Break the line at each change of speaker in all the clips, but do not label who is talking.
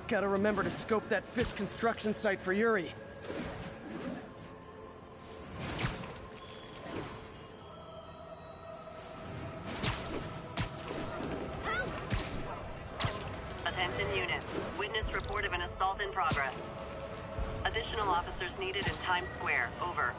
Gotta remember to scope that Fisk construction site for Yuri.
Attention units. Witness report of an assault in progress. Additional officers needed in Times Square. Over.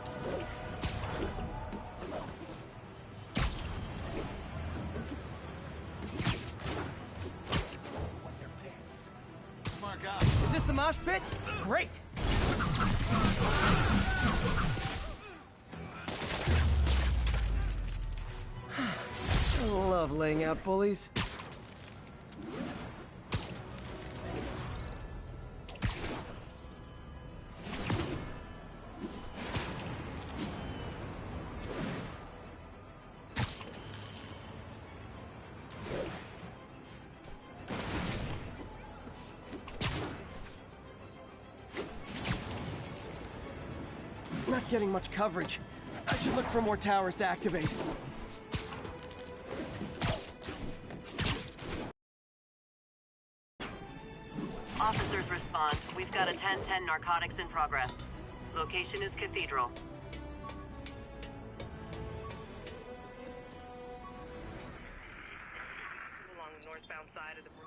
Is this the mosh pit? Great! I love laying out bullies. Not getting much coverage. I should look for more towers to activate.
Officers respond. We've got a 10-10 narcotics in progress. Location is Cathedral. Along the northbound side of the Brooklyn.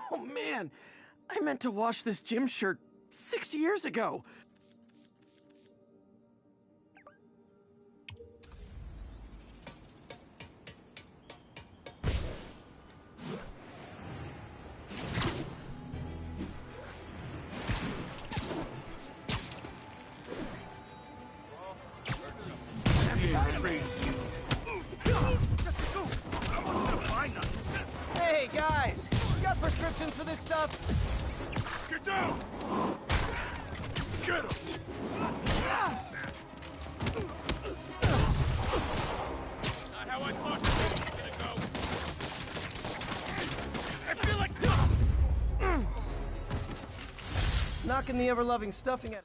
Oh man, I meant to wash this gym shirt 6 years ago. Hey guys, you got prescriptions for this stuff?
Get down! Get him! Not how I thought this was gonna go. I feel like
Knocking the ever-loving stuffing at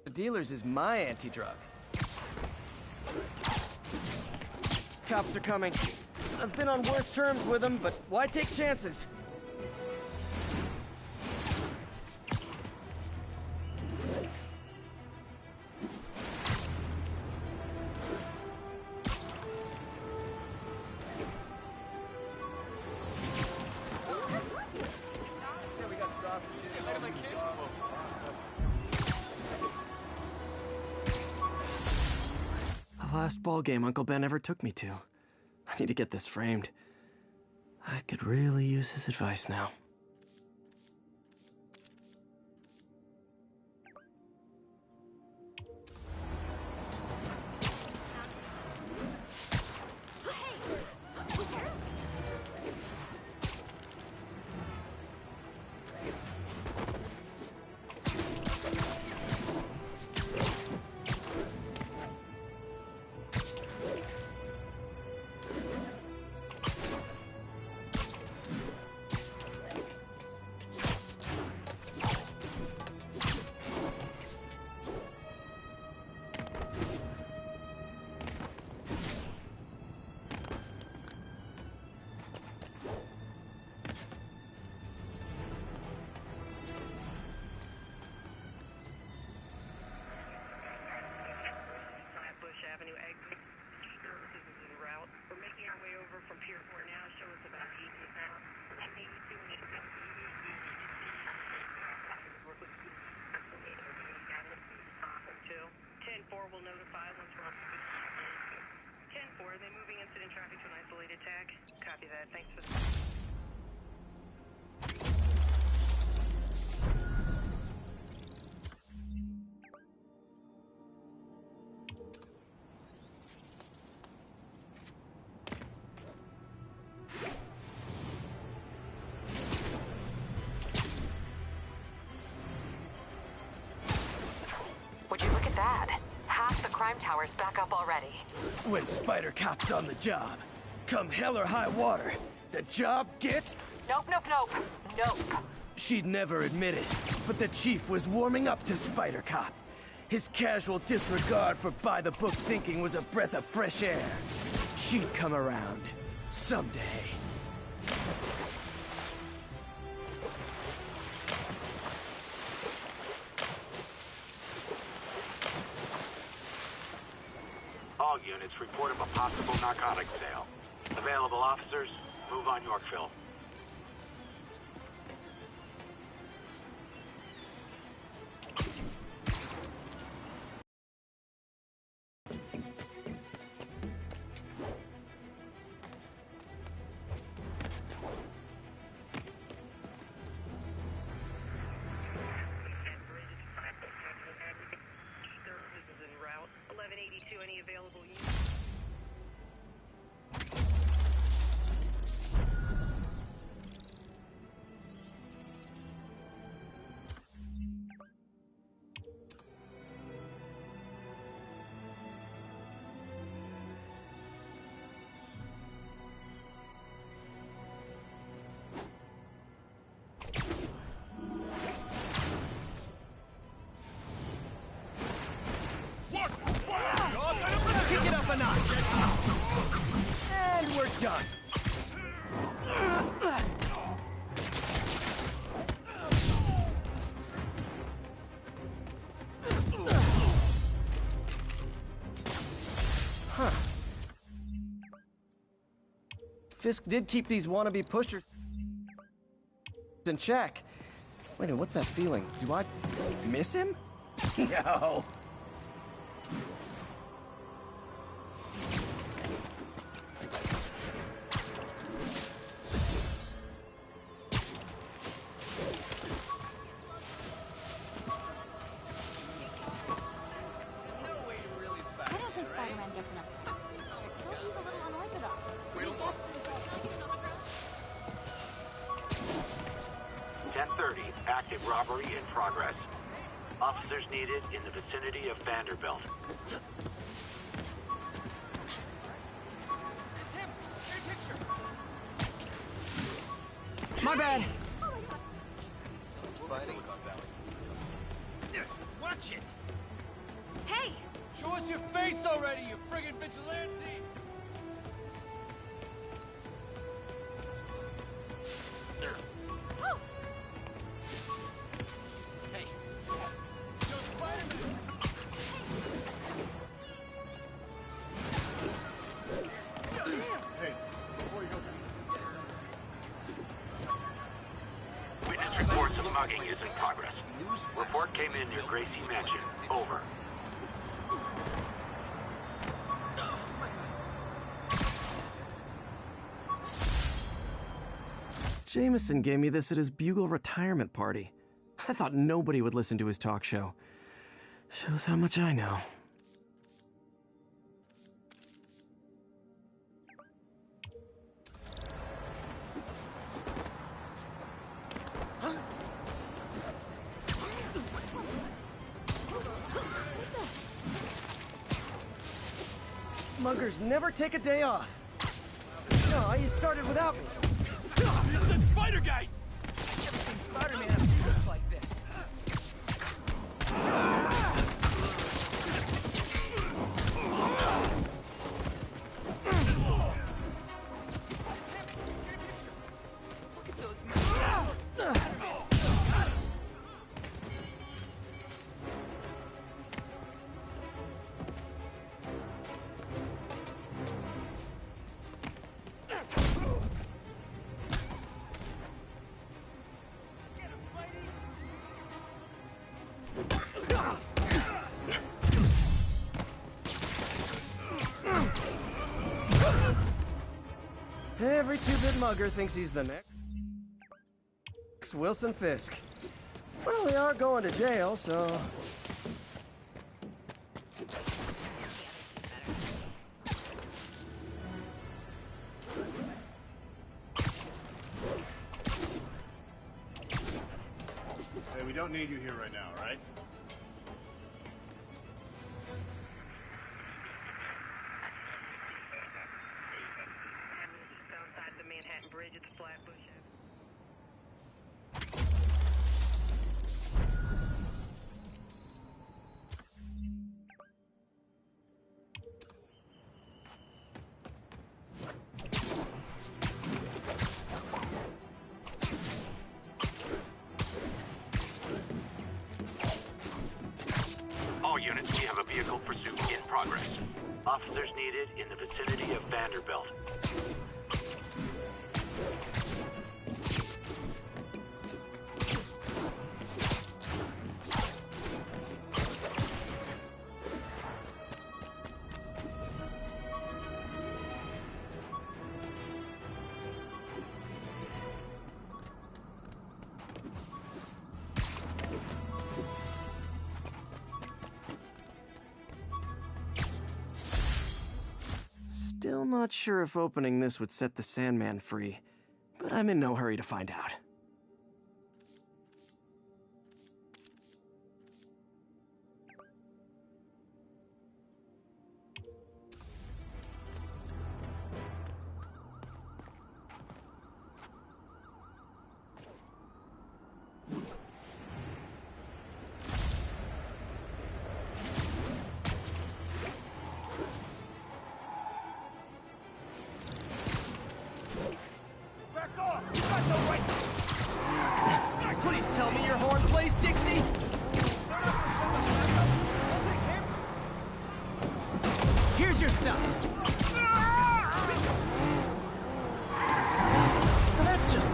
the dealers is my anti-drug. Cops are coming. I've been on worse terms with them, but why take chances? The last ball game Uncle Ben ever took me to. I need to get this framed. I could really use his advice now.
Avenue exit. Services is en route. We're making our way over from Pier 4 now. Show us about 8 miles. I may need to make that. Work with you. 10-4 will notify once we're on. 10-4, are they moving incident traffic to an isolated tag? Copy that. Thanks for the...
Would you look at that? Half the crime tower powers back up already.
When Spider Cop's on the job, come hell or high water, the job gets...
Nope, nope, nope. Nope.
She'd never admit it, but the chief was warming up to Spider Cop. His casual disregard for by-the-book thinking was a breath of fresh air. She'd come around. Someday.
All units report of a possible narcotics sale. Available officers, move on Yorkville.
Services en route. 1182, any available units?
Kick it up a notch. And we're done. Huh. Fisk did keep these wannabe pushers in check. Wait a minute, what's that feeling? Do I miss him? No.
I don't think Spider-Man gets enough credit, so he's a little unorthodox.
10:30, active robbery in progress. Officers needed in the vicinity of Vanderbilt.
My bad.
Watch it!
Hey!
Show us your face already, you friggin' vigilante!
Oh!
Hey! Yo, Spider-Man!
Hey, before you go,
Witness reports of mugging is in progress. Report came in near Gracie Mansion. Over.
Jameson gave me this at his Bugle retirement party. I thought nobody would listen to his talk show. Shows how much I know. Muggers never take a day off. No, you started without me.
It's the Spider Guy!
Spider-Man looks like this. Every two-bit mugger thinks he's the next Wilson Fisk. Well, we are going to jail, so...
hey, we don't need you here right now, all right?
Officers needed in the vicinity of Vanderbilt.
Still not sure if opening this would set the Sandman free, but I'm in no hurry to find out. Please tell me your horn plays Dixie! Here's your stuff! So that's just...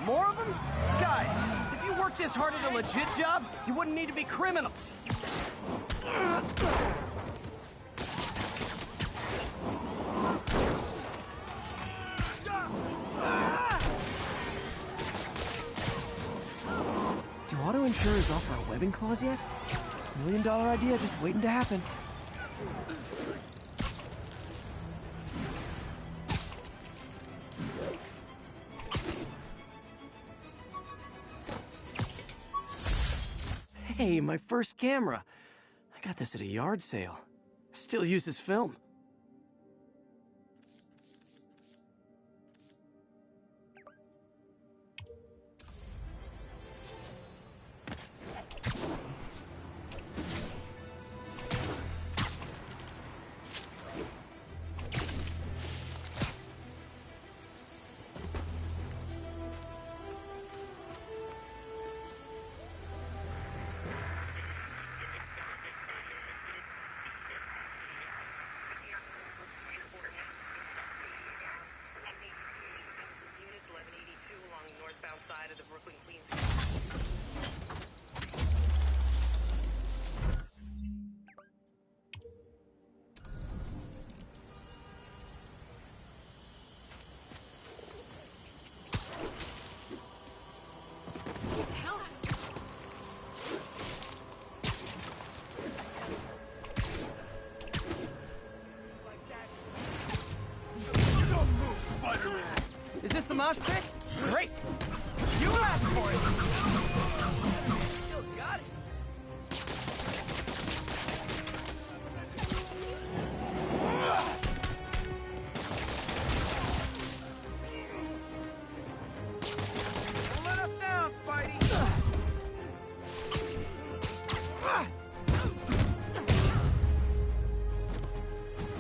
More of them? Guys, if you worked this hard at a legit job, you wouldn't need to be criminals. Do auto insurers offer a webbing clause yet? $1 million idea just waiting to happen. Hey, my first camera. I got this at a yard sale. Still uses film.
Northbound side of the Brooklyn Queens.
Is this the mosh pit? Great! You asked for it! Skill's got it! Don't let us down, Spidey!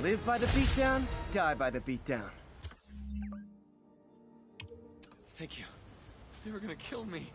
Live by the beatdown, die by the beatdown.
Thank you. They were gonna kill me.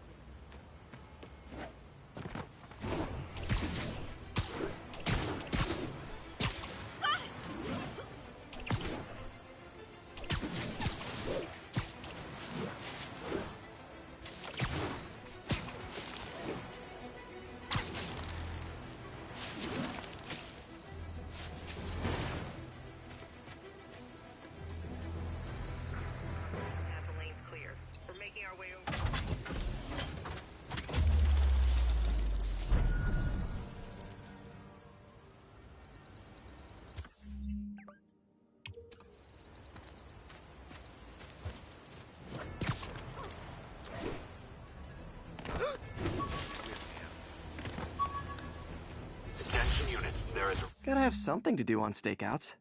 Gotta have something to do on stakeouts.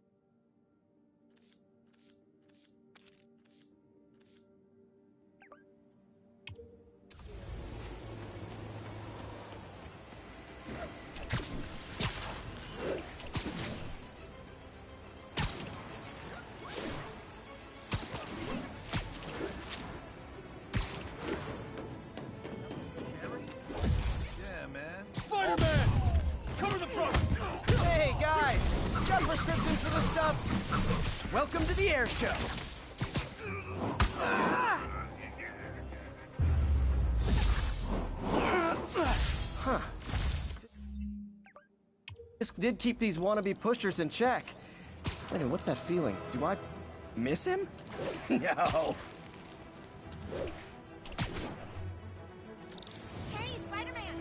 prescription for the stuff? Welcome to the air show. Huh. This did keep these wannabe pushers in check. Wait, what's that feeling? Do I miss him? No.
Hey, Spider-Man!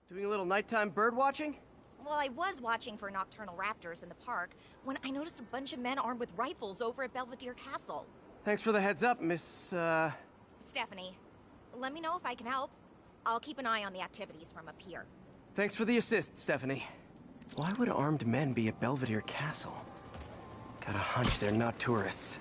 Doing a little nighttime bird watching?
Well, I was watching for nocturnal raptors in the park when I noticed a bunch of men armed with rifles over at Belvedere Castle.
Thanks for the heads up, Miss,
Stephanie, let me know if I can help. I'll keep an eye on the activities from up here.
Thanks for the assist, Stephanie. Why would armed men be at Belvedere Castle? Got a hunch they're not tourists.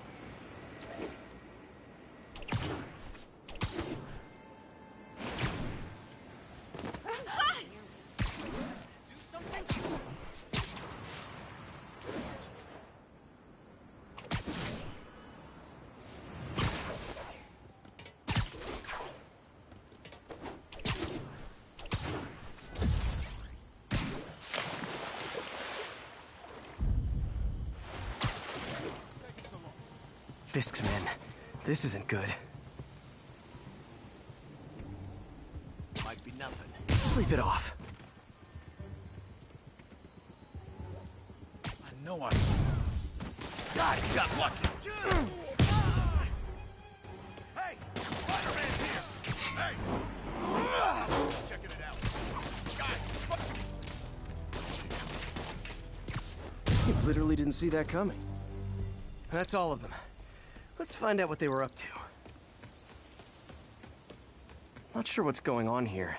Fisk's men. This isn't good. Might be nothing. Sleep it off.
I know I... God, you got lucky! Hey! Spider-Man's here! Hey! Checking it out. Guys!
You literally didn't see that coming. That's all of them. Let's find out what they were up to. Not sure what's going on here.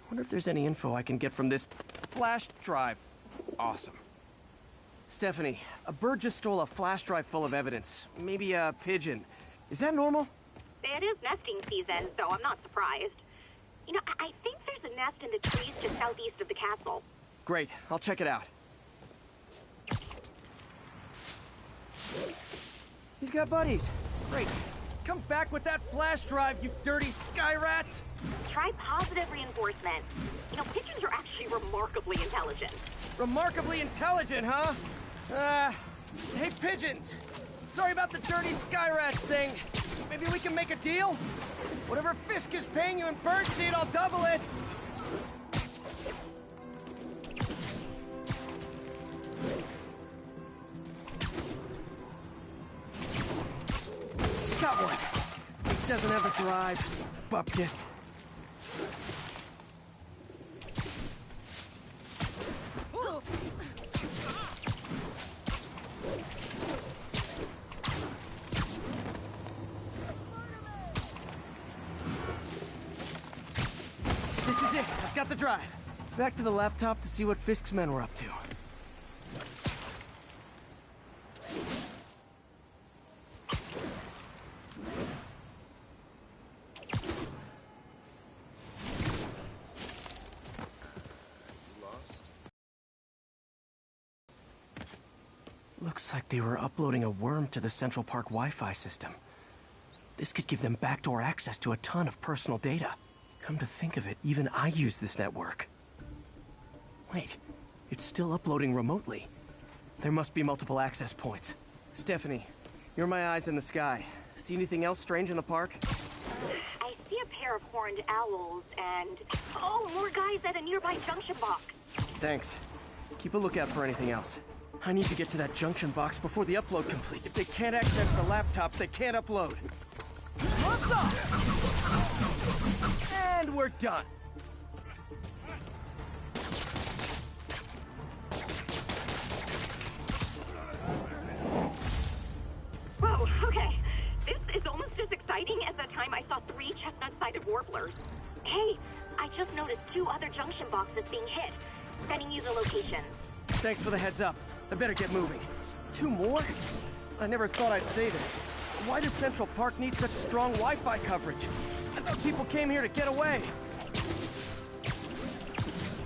Wonder if there's any info I can get from this flash drive. Awesome. Stephanie, a bird just stole a flash drive full of evidence. Maybe a pigeon. Is that normal?
It is nesting season, so I'm not surprised. You know, I think there's a nest in the trees just southeast of the castle.
Great, I'll check it out. He's got buddies. Great. Come back with that flash drive, you dirty sky rats!
Try positive reinforcement. You know, pigeons are actually remarkably intelligent.
Remarkably intelligent, huh? Hey pigeons! Sorry about the dirty sky rats thing. Maybe we can make a deal? Whatever Fisk is paying you in birdseed, I'll double it! Got one. He doesn't have a drive. Bupkis. This is it. I've got the drive. Back to the laptop to see what Fisk's men were up to. Looks like they were uploading a worm to the Central Park Wi-Fi system. This could give them backdoor access to a ton of personal data. Come to think of it, even I use this network. Wait, it's still uploading remotely. There must be multiple access points. Stephanie, you're my eyes in the sky. See anything else strange in the park?
I see a pair of horned owls and... oh, more guys at a nearby junction box.
Thanks. Keep a lookout for anything else. I need to get to that junction box before the upload complete. If they can't access the laptops, they can't upload. What's up? And we're done.
Whoa, okay. This is almost as exciting as the time I saw 3 chestnut-sided warblers. Hey, I just noticed 2 other junction boxes being hit. Sending you the locations.
Thanks for the heads up. I better get moving. 2 more? I never thought I'd say this. Why does Central Park need such strong Wi-Fi coverage? I thought people came here to get away.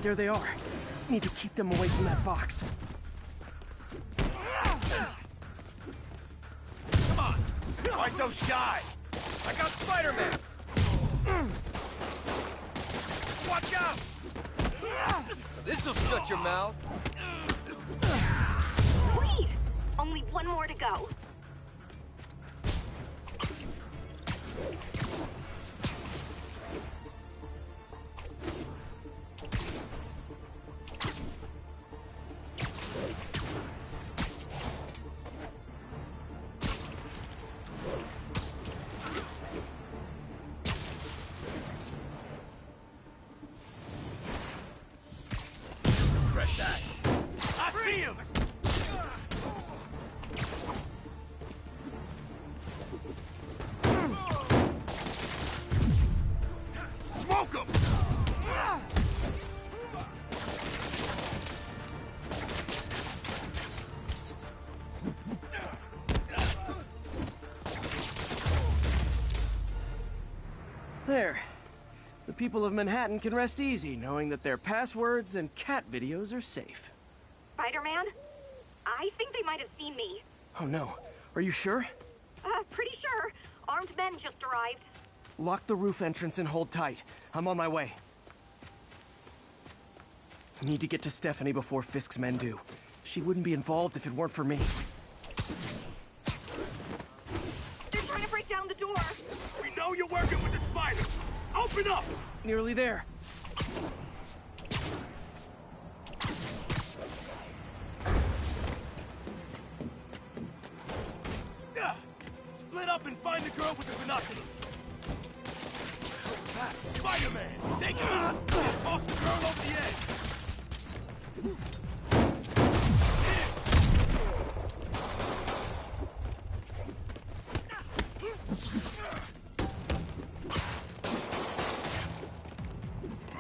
There they are. Need to keep them away from that box.
Come on! Why so shy? I got Spider-Man! Watch out! This'll shut your mouth.
Please! Only one more to go.
Press that. I see him! Smoke him!
There. The people of Manhattan can rest easy knowing that their passwords and cat videos are safe.
Spider-Man? I think they might have seen me.
Oh no. Are you sure?
Pretty sure. Armed men just arrived.
Lock the roof entrance and hold tight. I'm on my way. Need to get to Stephanie before Fisk's men do. She wouldn't be involved if it weren't for me.
They're trying to break down the door.
We know you're working with the spider. Open up!
Nearly there.
Split up and find the girl with the binoculars. Spider-Man, take him out! Toss the girl over the edge!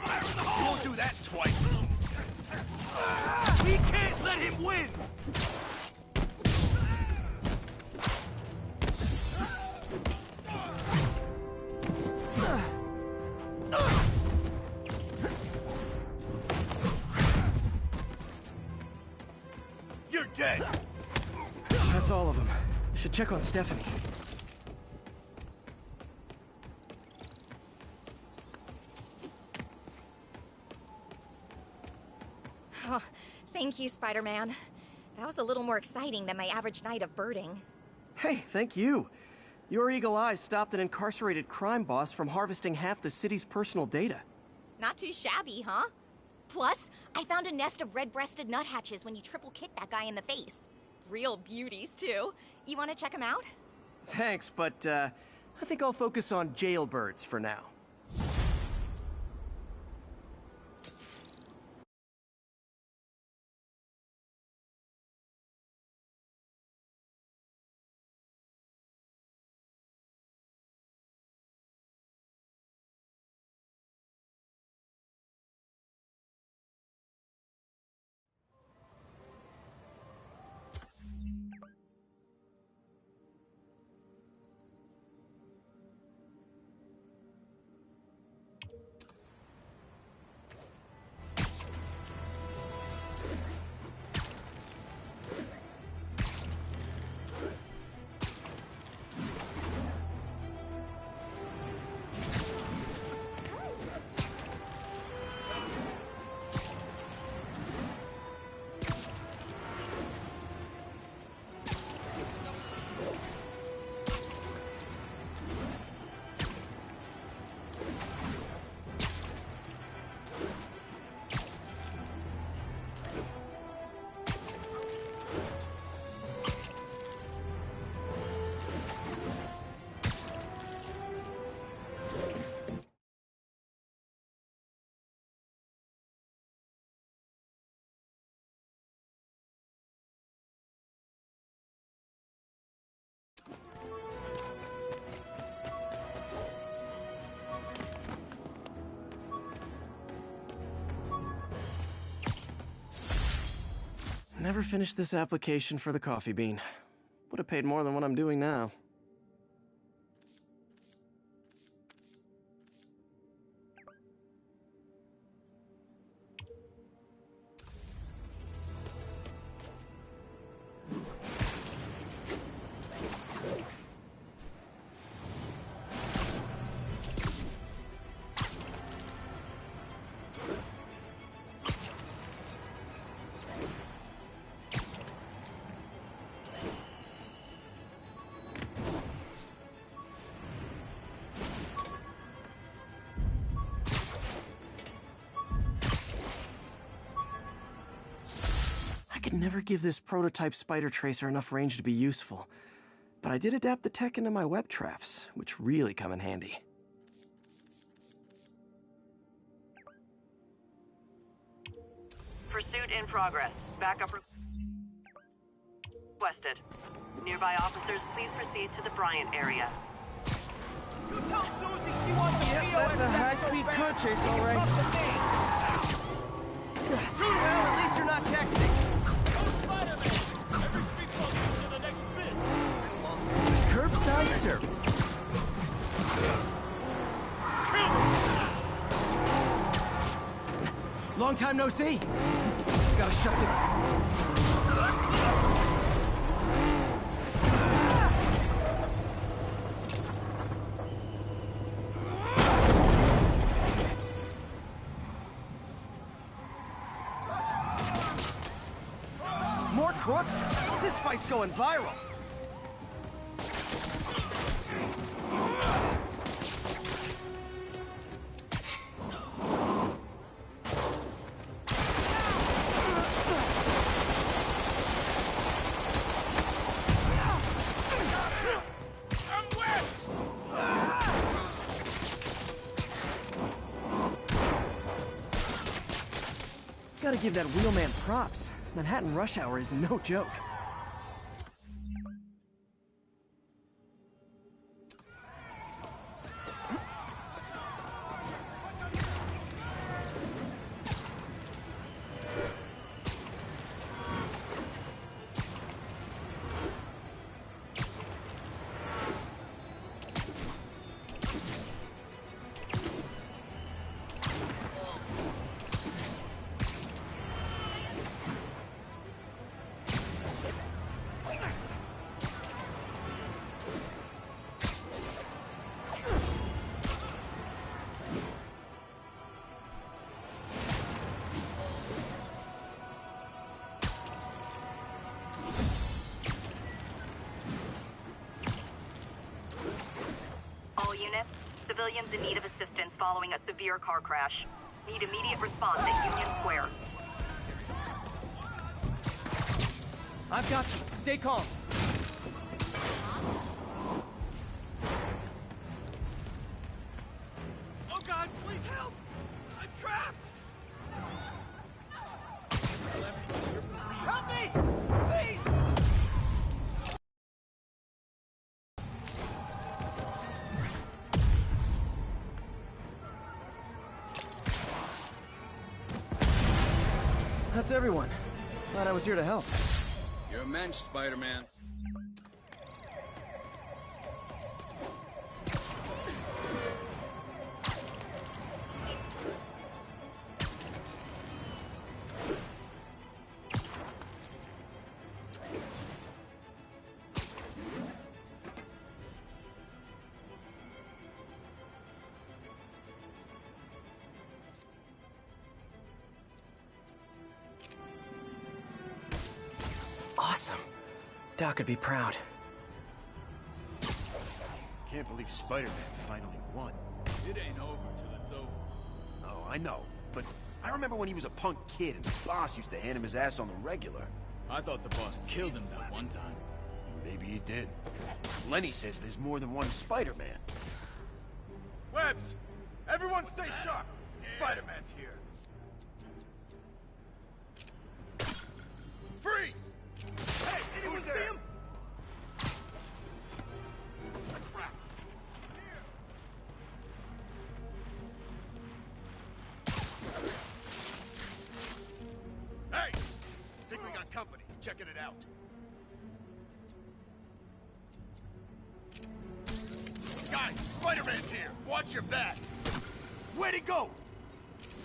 Fire in the hole! Won't do that twice! We can't let him win! You're dead!
That's all of them. Should check on Stephanie.
Oh, thank you, Spider-Man. That was a little more exciting than my average night of birding.
Hey, thank you. Your eagle eyes stopped an incarcerated crime boss from harvesting half the city's personal data.
Not too shabby, huh? Plus, I found a nest of red-breasted nuthatches when you triple kicked that guy in the face. Real beauties, too. You want to check them out?
Thanks, but I think I'll focus on jailbirds for now. Never finished this application for the coffee bean. Would have paid more than what I'm doing now. could never give this prototype spider tracer enough range to be useful, but I did adapt the tech into my web traps, which really come in handy.
Pursuit in progress. Backup requested. Nearby officers, please proceed to the Bryant area.
You tell Susie she wants a
Yep, that's a high-speed car chase, all right. Well, at least you're not texting.
Oh, Spider-Man! Every street closer to the next bit.
Curbside service. Long time no see. Gotta shut the... More crooks? This fight's going viral. Gotta give that wheelman props. Manhattan rush hour is no joke.
Civilians in need of assistance following a severe car crash. Need immediate response at Union Square.
I've got you. Stay calm.
Oh God, please help! I'm trapped! Tell everybody you're free. Help me! Please!
That's everyone. Glad I was here to help.
You're a mensch, Spider-Man.
Awesome. Doc could be proud.
Can't believe Spider-Man finally won.
It ain't over till it's over.
Oh, I know. But I remember when he was a punk kid and the boss used to hand him his ass on the regular.
I thought the boss killed him that one time.
Maybe he did. Lenny says there's more than one Spider-Man.
Webbs! Everyone stay sharp! Spider-Man's here. Freeze! Hey, anyone see him? Crap! Hey! Think we got company. Checking it out. Guys, Spider-Man's here. Watch your back. Where'd he go?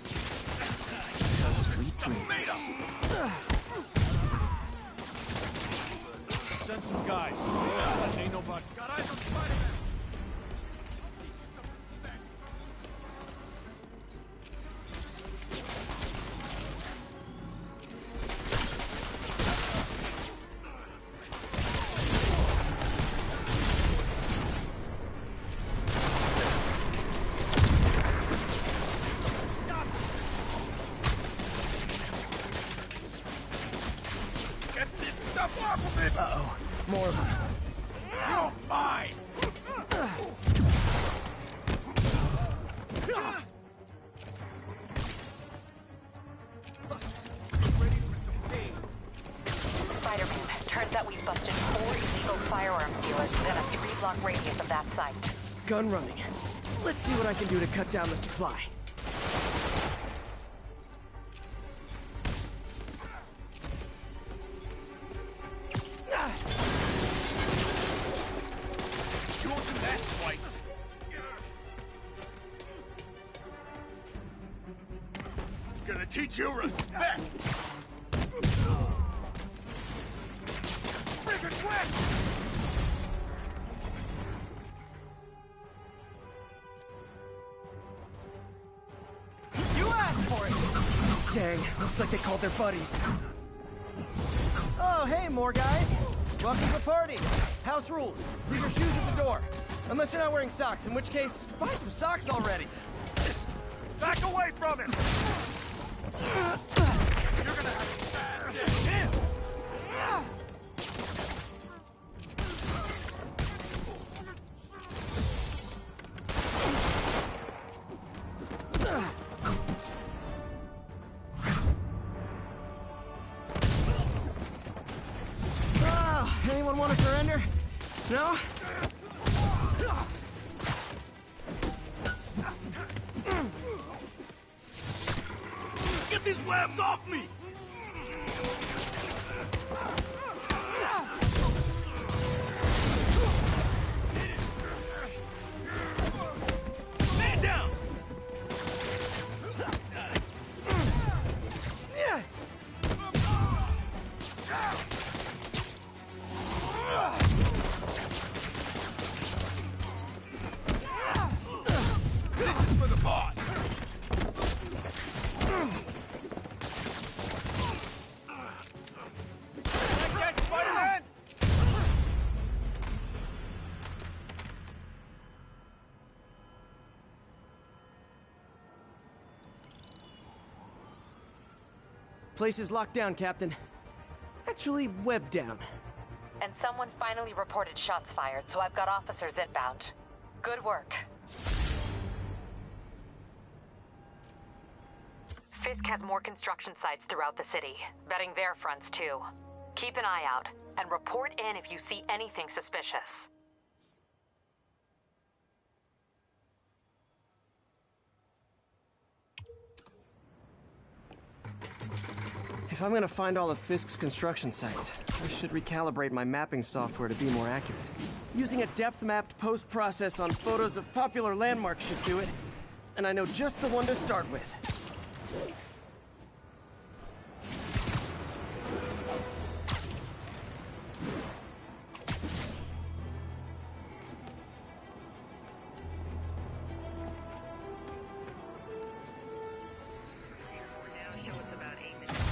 Sweet dreams.
Send some guys. Ain't nobody. Got eyes on Spider-Man. stuff off of it!
Uh-oh. More of them.
You're mine!
Spider-Man, turns out we've busted 4 illegal firearms dealers within a 3-block radius of that site.
Gun running. Let's see what I can do to cut down the supply.
You'll do that twice. Gonna teach you respect! Friggin' wet!
You asked for it! Dang, looks like they called their buddies. Oh, hey, more guys! Welcome to the party! House rules. Leave your shoes at the door. Unless you're not wearing socks, in which case, buy some socks already!
Back away from him! You're gonna have a bad day.
Oh, anyone want to surrender? No?
Get these webs off me! Man down!
Yeah!
This is for the boss! Catch Spider-Man!
Place is locked down, Captain. Actually, webbed down.
And someone finally reported shots fired, so I've got officers inbound. Good work. Fisk has more construction sites throughout the city, vetting their fronts too. Keep an eye out, and report in if you see anything suspicious.
If I'm gonna find all of Fisk's construction sites, I should recalibrate my mapping software to be more accurate. Using a depth-mapped post-process on photos of popular landmarks should do it. And I know just the one to start with.
Now show us about 8 minutes.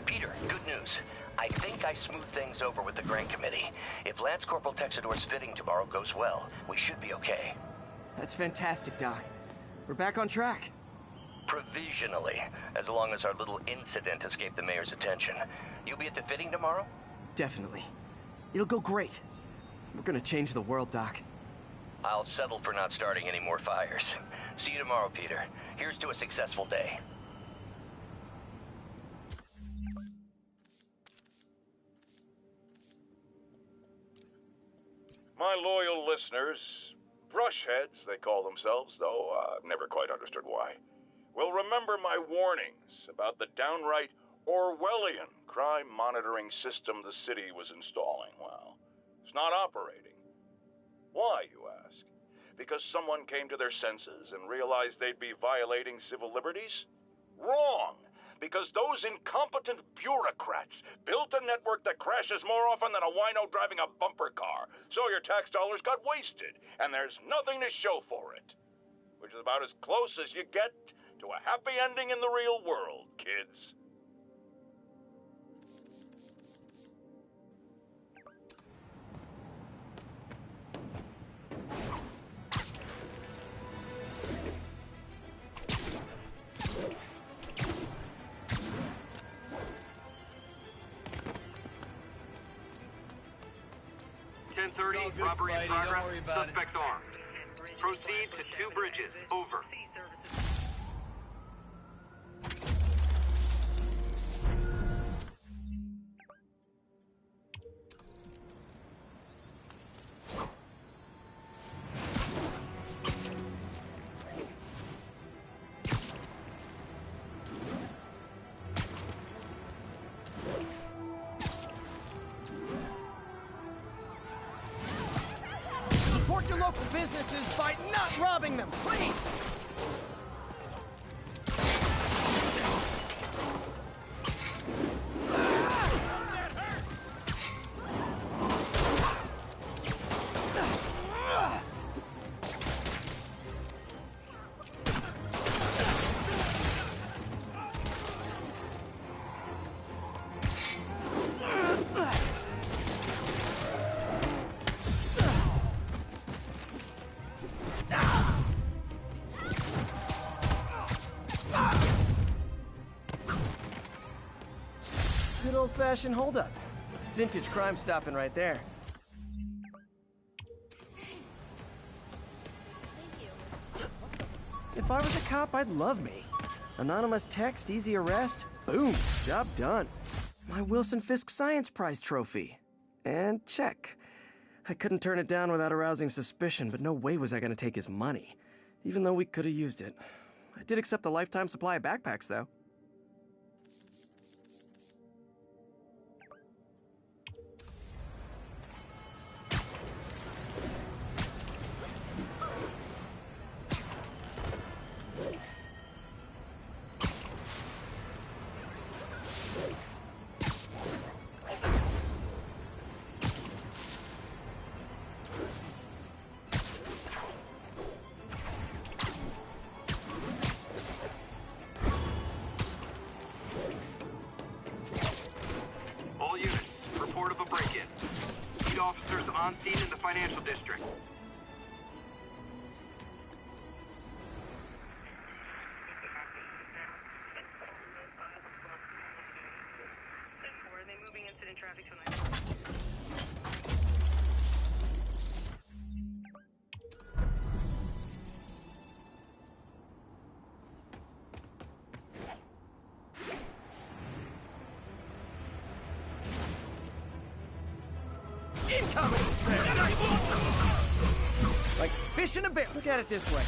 Peter, good news. I think I smoothed things over with the Grant Committee. If Lance Corporal Texador's fitting tomorrow goes well, we should be okay.
That's fantastic, Doc. We're back on track.
Provisionally, as long as our little incident escaped the mayor's attention. You'll be at the fitting tomorrow?
Definitely. It'll go great. We're gonna change the world, Doc.
I'll settle for not starting any more fires. See you tomorrow, Peter. Here's to a successful day.
My loyal listeners, brushheads they call themselves, though I've never quite understood why, will remember my warnings about the downright Orwellian crime monitoring system the city was installing. Well, it's not operating. Why, you ask? Because someone came to their senses and realized they'd be violating civil liberties? Wrong! Because those incompetent bureaucrats built a network that crashes more often than a wino driving a bumper car. So your tax dollars got wasted, and there's nothing to show for it. Which is about as close as you get to a happy ending in the real world, kids.
Robbery in progress. Suspects armed. Proceed to 2 bridges. Over.
Support your local businesses by not robbing them, please! Good old-fashioned holdup. Vintage crime stopping right there. If I was a cop, I'd love me. Anonymous text, easy arrest, boom, job done. My Wilson Fisk Science Prize trophy. And check. I couldn't turn it down without arousing suspicion, but no way was I gonna take his money. Even though we could have used it. I did accept the lifetime supply of backpacks, though.
All units, report of a break-in. Need officers on scene in the financial district.
Are they moving incident traffic tonight?
Incoming! Like fish in a barrel. Look at it this way.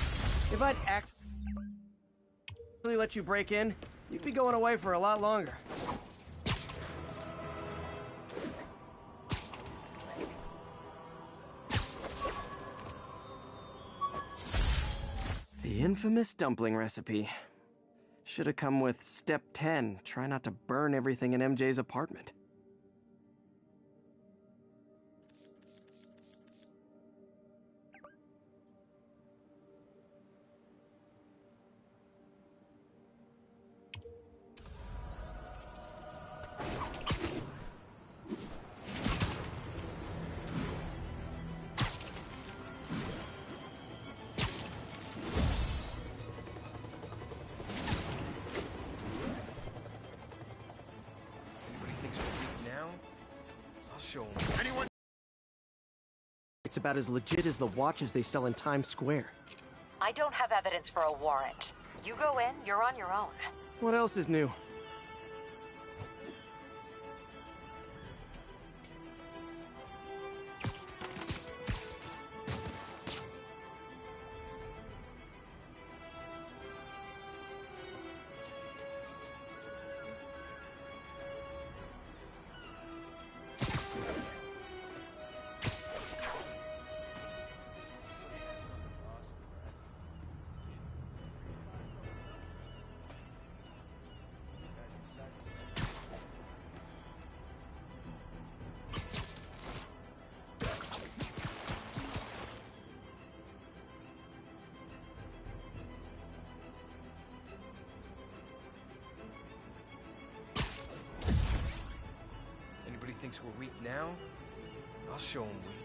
If I'd actually let you break in, you'd be going away for a lot longer. The infamous dumpling recipe. Should have come with step 10. Try not to burn everything in MJ's apartment.
Anyone?
It's about as legit as the watches they sell in Times Square.
I don't have evidence for a warrant. You go in, you're on your own.
What else is new?
thinks we're weak now, I'll show him weak.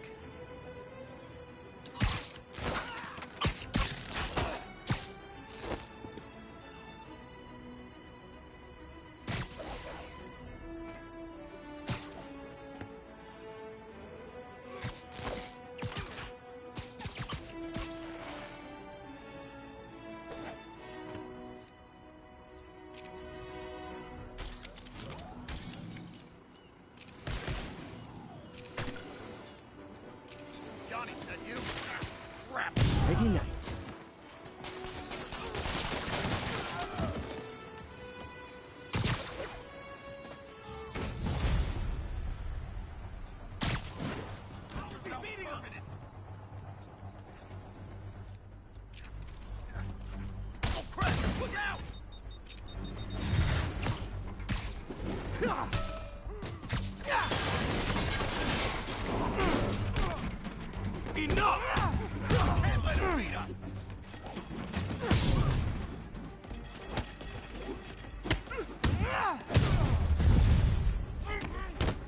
Ready night.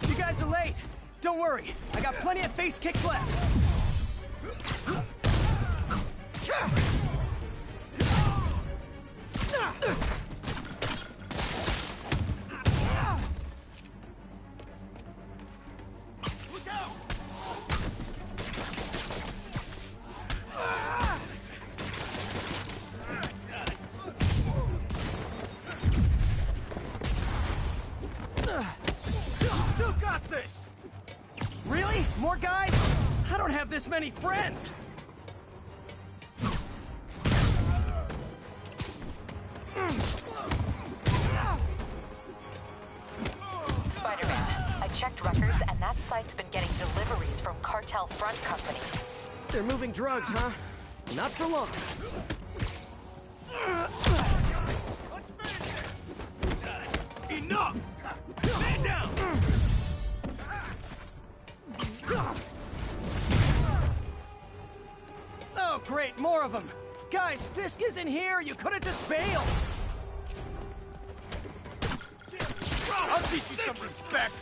You guys are late. Don't worry, I got plenty of face kicks left.
Still got this!
Really? More guys? I don't have this many friends.
Spider-Man, I checked records and that site's been getting deliveries from cartel front companies.
They're moving drugs, huh? Not for long.
Enough! Stand down!
Oh, great, more of them. Guys, Fisk isn't here. You could have just bailed.
I'll teach you some respect!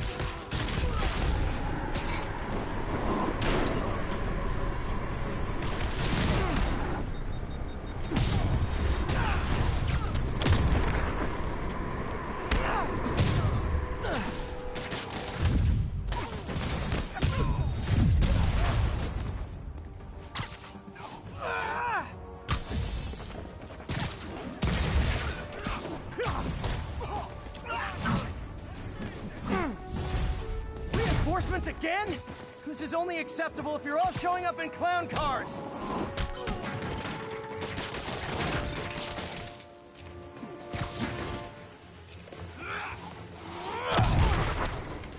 Reinforcements again? This is only acceptable if you're all showing up in clown cars.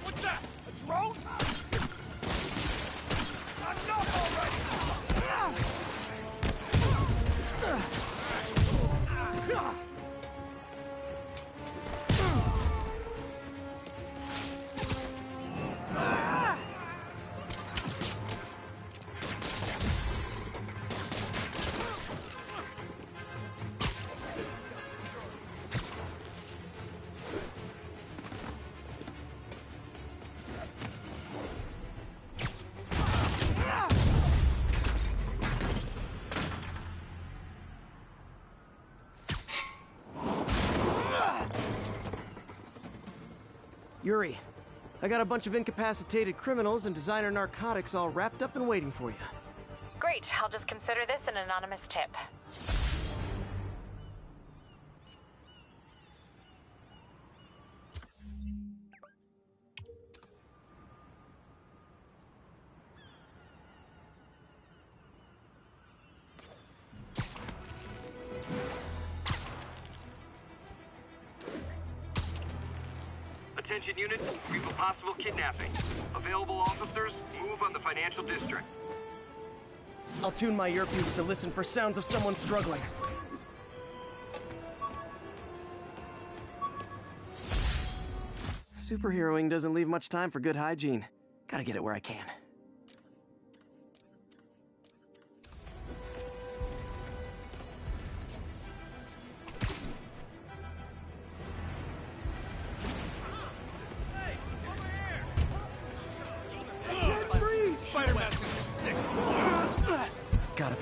What's that? A drone? Enough already!
Yuri, I got a bunch of incapacitated criminals and designer narcotics all wrapped up and waiting for you.
Great, I'll just consider this an anonymous tip.
Attention units, we have a possible kidnapping. Available officers, move on the financial district.
I'll tune my earpiece to listen for sounds of someone struggling. Superheroing doesn't leave much time for good hygiene. Gotta get it where I can.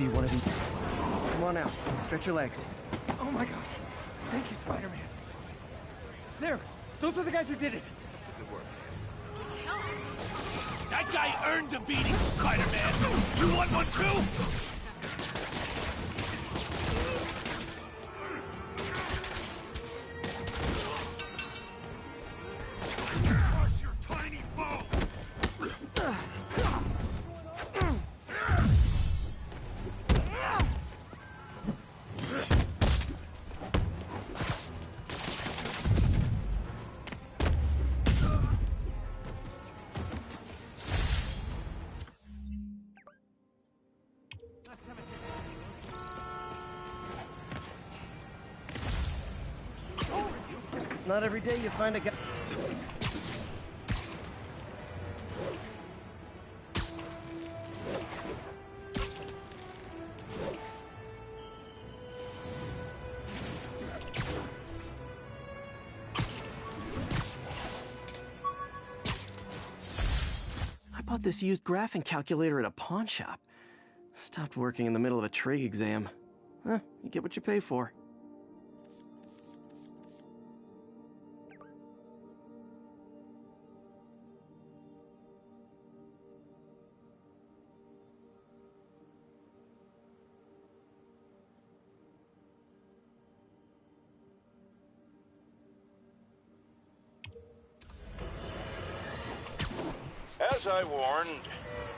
be one of these. Come on out. Stretch your legs.
Oh my gosh. Thank you, Spider-Man. There! Those are the guys who did it!
Good work. That guy earned a beating, Spider-Man! You want one too? Crush your tiny foe!
Not every day you find a guy. I bought this used graphing calculator at a pawn shop. Stopped working in the middle of a trig exam. Huh, you get what you pay for.
As I warned,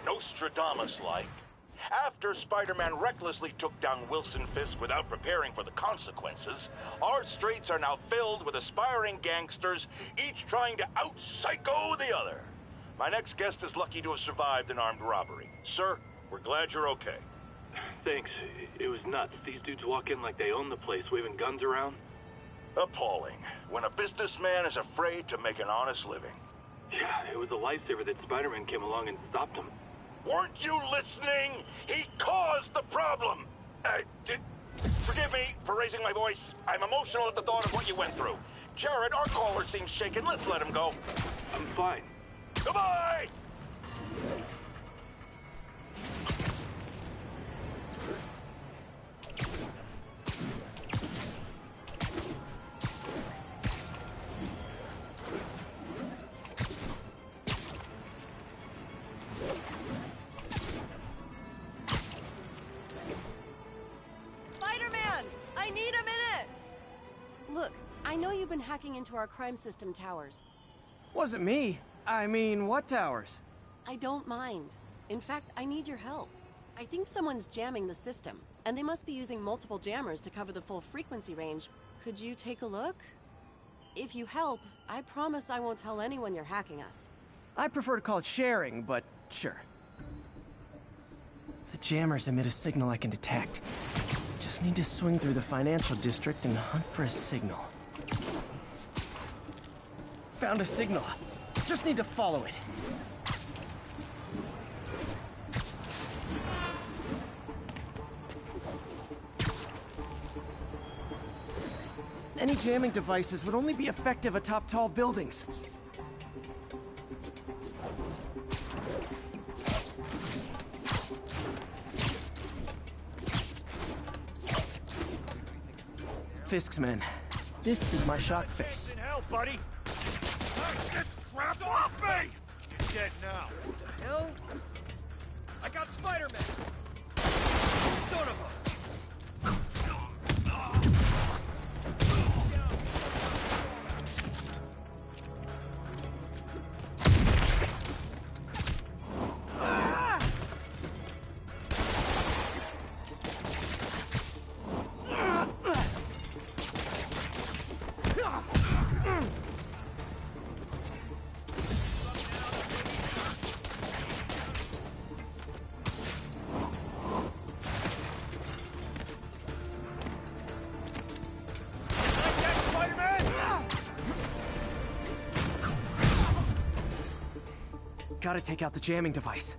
Nostradamus-like, after Spider-Man recklessly took down Wilson Fisk without preparing for the consequences, our streets are now filled with aspiring gangsters, each trying to out-psycho the other. My next guest is lucky to have survived an armed robbery. Sir, we're glad you're okay.
Thanks. It was nuts. These dudes walk in like they own the place, waving guns around.
Appalling. When a businessman is afraid to make an honest living.
Yeah, it was a lifesaver that Spider-Man came along and stopped him.
Weren't you listening? He caused the problem! Forgive me for raising my voice. I'm emotional at the thought of what you went through. Jared, our caller seems shaken. Let's let him go.
I'm fine.
Goodbye!
I need a minute! Look, I know you've been hacking into our crime system towers.
Wasn't me. I mean, what towers?
I don't mind. In fact, I need your help. I think someone's jamming the system, and they must be using multiple jammers to cover the full frequency range. Could you take a look? If you help, I promise I won't tell anyone you're hacking us.
I prefer to call it sharing, but sure. The jammers emit a signal I can detect. Just need to swing through the financial district and hunt for a signal. Found a signal. Just need to follow it. Any jamming devices would only be effective atop tall buildings. Fisk's men. This is my shock face.
Help, buddy! Get crap off me! He's dead now.
What the hell? I got Spider-Man! Son of a...
Gotta take out the jamming device.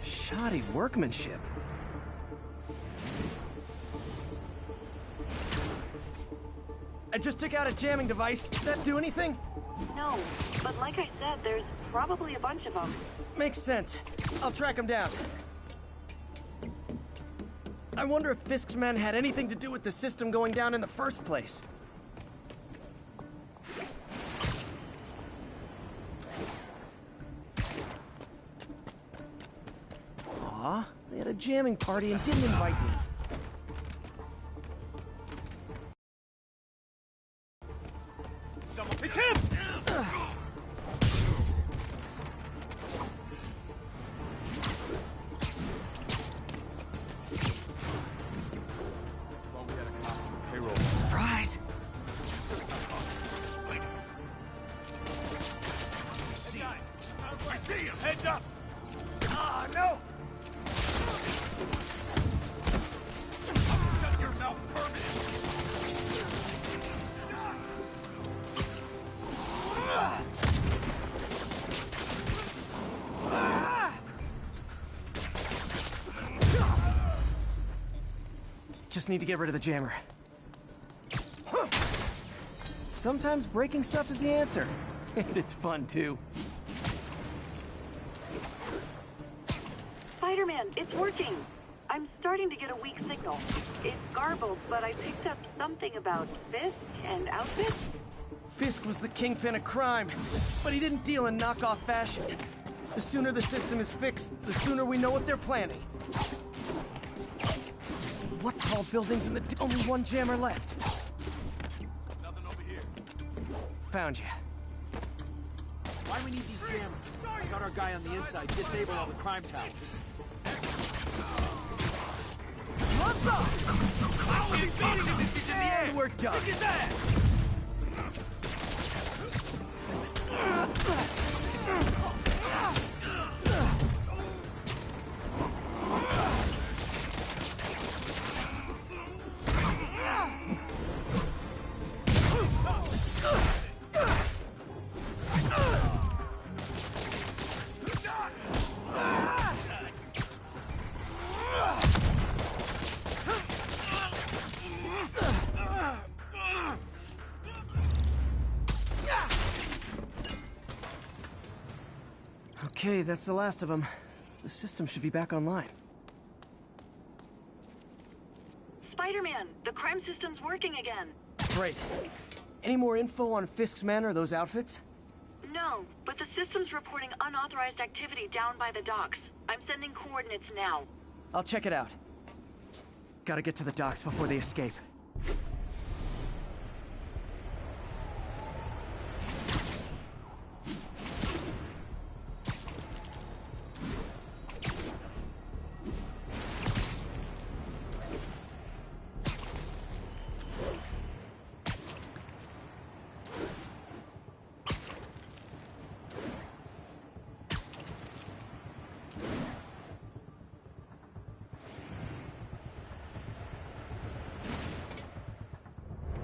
Shoddy workmanship. I just took out a jamming device. Did that do anything?
No, but like I said, there's probably a bunch of them.
Makes sense. I'll track them down. I wonder if Fisk's men had anything to do with the system going down in the first place. Aw, they had a jamming party and didn't invite me.
It's him!
Surprise!
I see him! Heads up! Ah, no! Shut your mouth permanently!
Just need to get rid of the jammer. Sometimes breaking stuff is the answer. And it's fun, too.
Spider-Man, it's working. I'm starting to get a weak signal. It's garbled, but I picked up something about Fisk and outfits.
Fisk was the kingpin of crime, but he didn't deal in knockoff fashion. The sooner the system is fixed, the sooner we know what they're planning. What tall buildings in the... Only one jammer left.
Nothing over here.
Found you.
Why we need these jammers? I got our guy on the inside disable all the crime towers.
What's up? How are you beating him if he's in the air? We're done.
Kick his ass!
Okay, that's the last of them. The system should be back online.
Spider-Man, the crime system's working again.
Great. Any more info on Fisk's men or those outfits?
No, but the system's reporting unauthorized activity down by the docks. I'm sending coordinates now.
I'll check it out. Gotta get to the docks before they escape.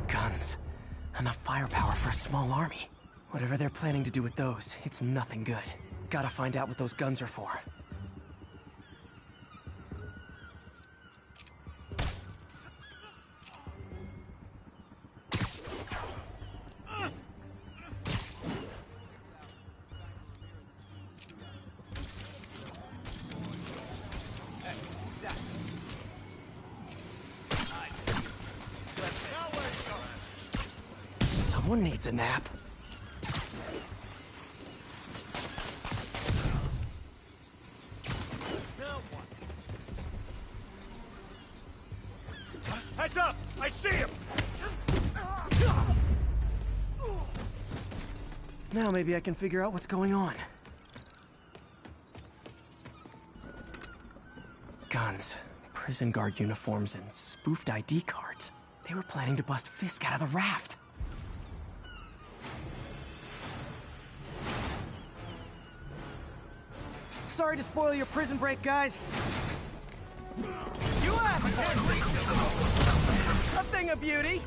Guns. Enough firepower for a small army. Whatever they're planning to do with those, it's nothing good. Gotta find out what those guns are for. Someone needs a nap.
Heads up! I see him!
Now maybe I can figure out what's going on. Guns, prison guard uniforms, and spoofed ID cards. They were planning to bust Fisk out of the raft. Sorry to spoil your prison break, guys. You asked for it. A thing of beauty.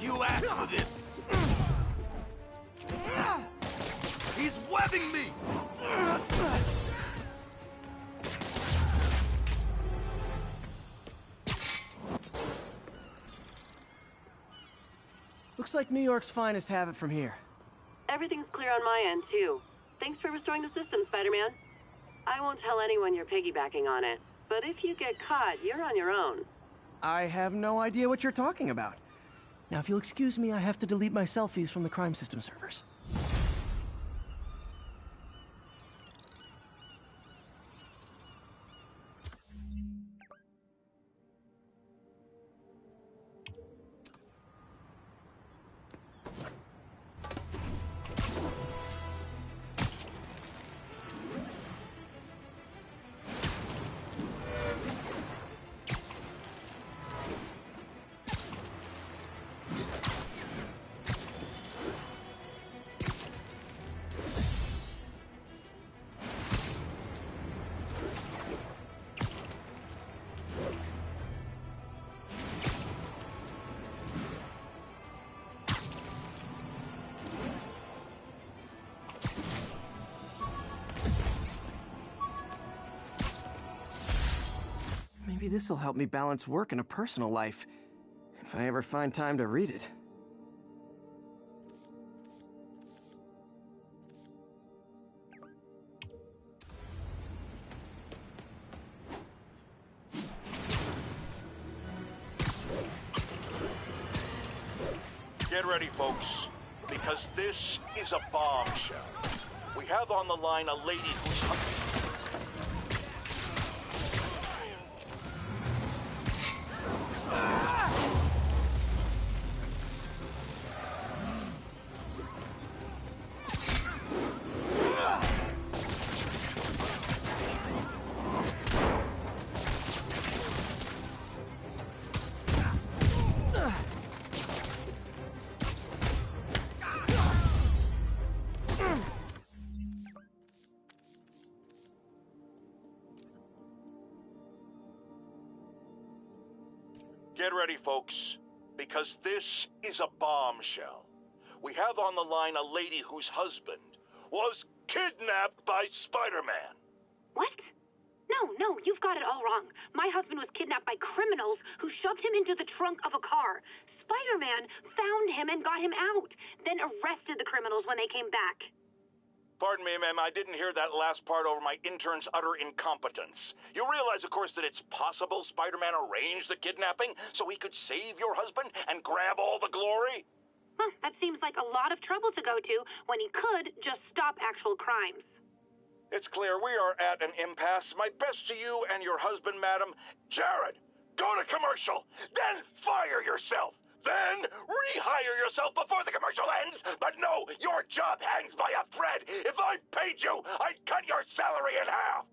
You asked for this!
Looks like New York's finest have it from here.
Everything's clear on my end, too. Thanks for restoring the system, Spider-Man. I won't tell anyone you're piggybacking on it, but if you get caught, you're on your own.
I have no idea what you're talking about. Now, if you'll excuse me, I have to delete my selfies from the crime system servers. Maybe this'll help me balance work and a personal life, if I ever find time to read it.
Get ready, folks, because this is a bombshell. We have on the line a lady who's... Get ready, folks, because this is a bombshell. We have on the line a lady whose husband was kidnapped by Spider-Man.
What? No, you've got it all wrong. My husband was kidnapped by criminals who shoved him into the trunk of a car. Spider-Man found him and got him out, then arrested the criminals when they came back.
Pardon me, ma'am, I didn't hear that last part over my intern's utter incompetence. You realize, of course, that it's possible Spider-Man arranged the kidnapping so he could save your husband and grab all the glory?
Huh, that seems like a lot of trouble to go to when he could just stop actual crimes.
It's clear we are at an impasse. My best to you and your husband, madam. Jared, go to commercial, then fire yourself. Then rehire yourself before the commercial ends. But no, your job hangs by a thread. If I paid you, I'd cut your salary in half.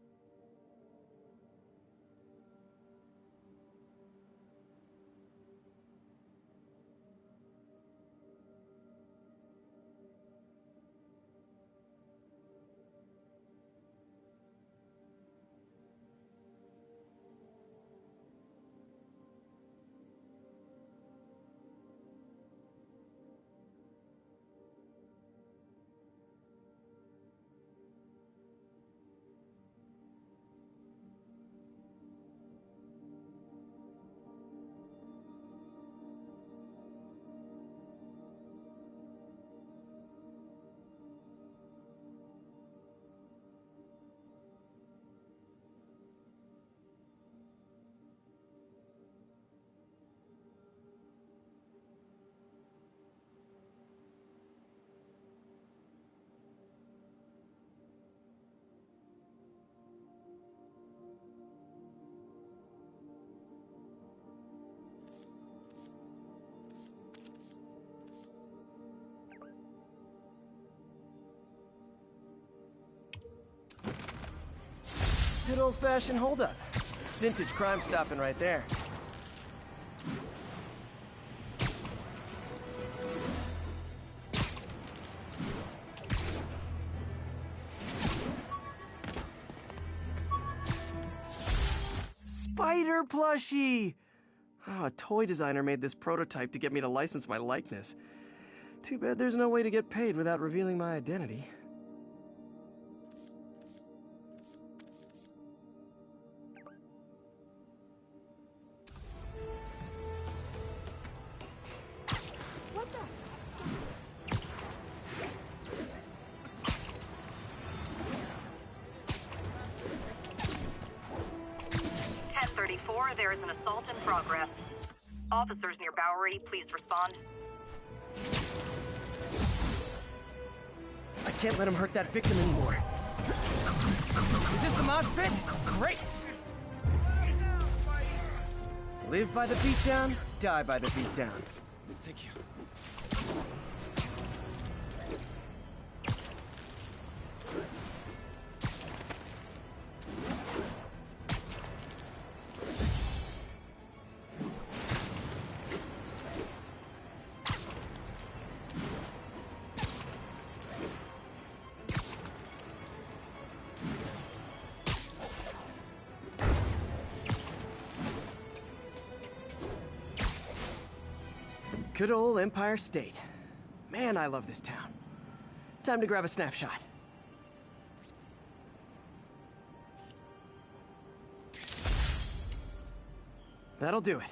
Good old-fashioned holdup. Vintage crime stopping right there. Spider plushie! Oh, a toy designer made this prototype to get me to license my likeness. Too bad there's no way to get paid without revealing my identity.
What the?
There's an assault in progress. Officers near Bowery, please respond.
I can't let him hurt that victim anymore. Is this the mosh pit? Great! Live by the beatdown, die by the beatdown. Thank you. Good old Empire State. Man, I love this town. Time to grab a snapshot. That'll do it.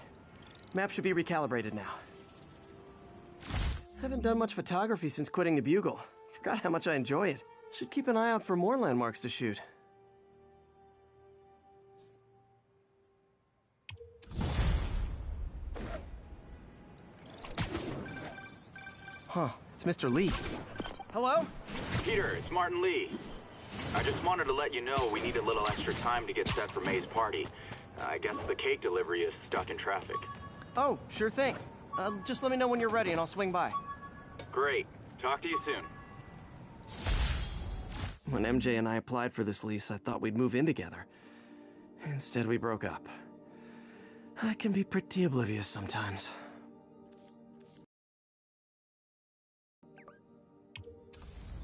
Map should be recalibrated now. Haven't done much photography since quitting the Bugle. Forgot how much I enjoy it. Should keep an eye out for more landmarks to shoot. Huh, it's Mr. Lee. Hello?
Peter, it's Martin Lee. I just wanted to let you know we need a little extra time to get set for May's party. I guess the cake delivery is stuck in traffic.
Oh, sure thing. Just let me know when you're ready and I'll swing by.
Great. Talk to you soon.
When MJ and I applied for this lease, I thought we'd move in together. Instead, we broke up. I can be pretty oblivious sometimes.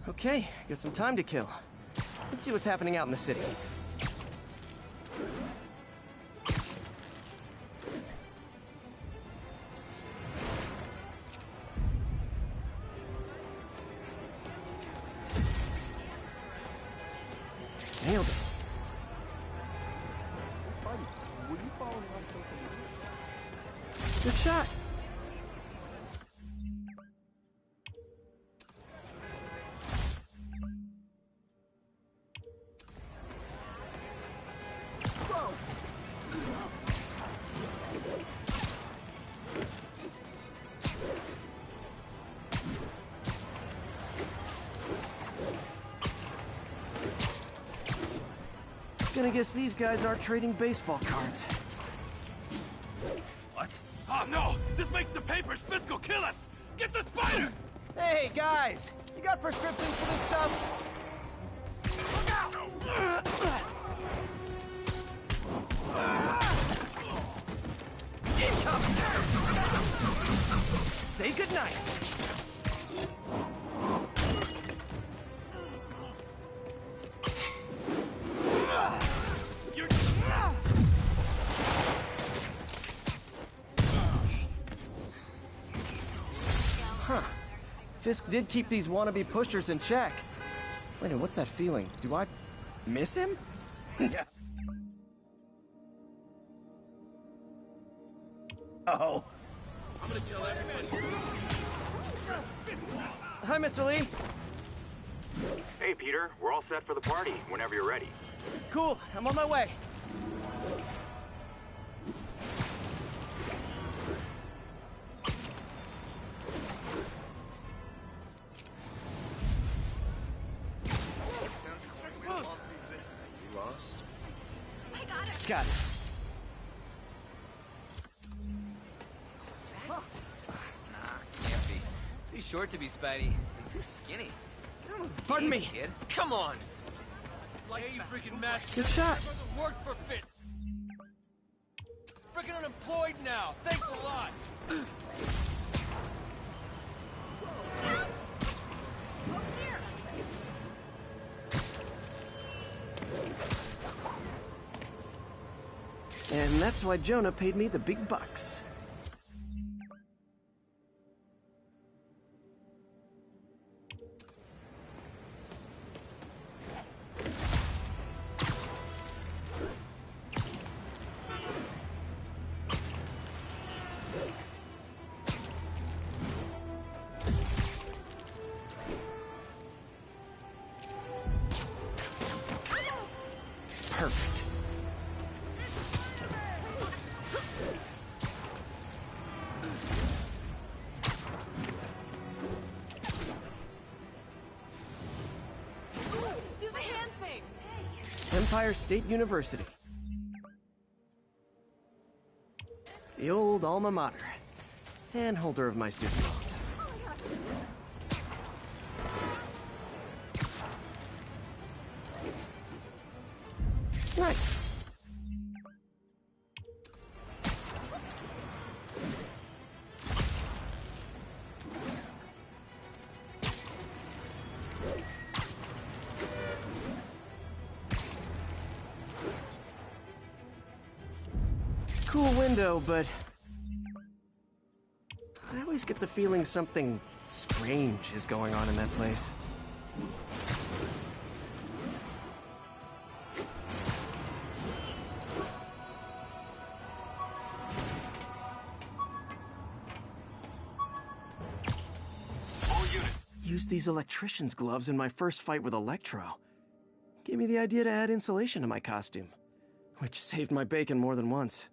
Okay, got some time to kill. Let's see what's happening out in the city. Nailed it. Good shot. Gonna guess these guys aren't trading baseball cards.
What? Oh no! This makes the papers fiscal kill us! Get the spider!
Hey guys, you got prescriptions for this stuff?
Look out!
Incoming! Say goodnight. Huh. Fisk did keep these wannabe pushers in check. Wait a minute, what's that feeling? Do I miss him? Yeah. Oh.
I'm gonna tell everybody.
Hi, Mr. Lee.
Hey, Peter. We're all set for the party whenever you're ready.
Cool. I'm on my way. Got it.
Nah, can't be. Too short to be Spidey. Too skinny.
Pardon me.
Kid. Come on.
Like you freaking mess.
Good shot.
Work for fit. Freaking unemployed now. Thanks a lot.
And that's why Jonah paid me the big bucks. Perfect. Empire State University. The old alma mater. And holder of my student loans. Nice. Cool window, but I always get the feeling something strange is going on in that place. Used these electrician's gloves in my first fight with Electro. Gave me the idea to add insulation to my costume, which saved my bacon more than once.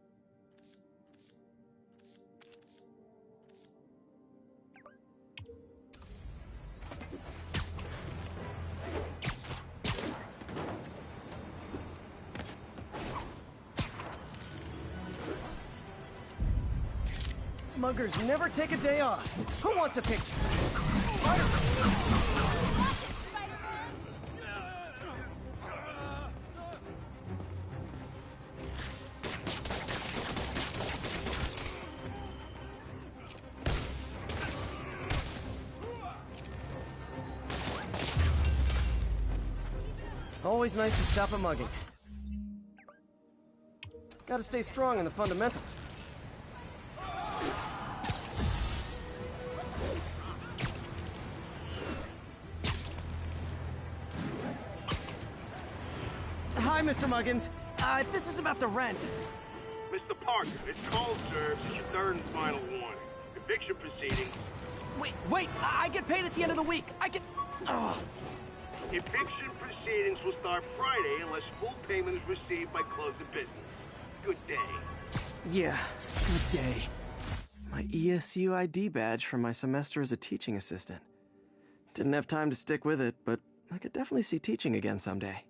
Muggers never take a day off. Who wants a picture? Always nice to stop a mugging. Gotta stay strong in the fundamentals. Hi, Mr. Muggins. If this is about the rent...
Mr. Parker, this call serves as your third and final warning. Eviction proceedings...
Wait! I get paid at the end of the week! I can... Ugh.
Eviction proceedings will start Friday unless full payment is received by close of business. Good day.
Yeah, good day. My ESU ID badge from my semester as a teaching assistant. Didn't have time to stick with it, but I could definitely see teaching again someday.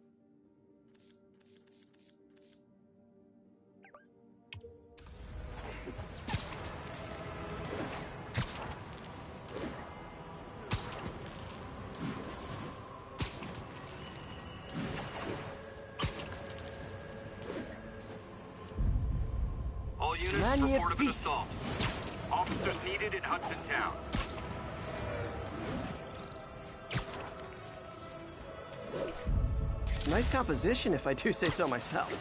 All units report of an assault. Officers needed in Hudson Town.
Nice composition, if I do say so myself.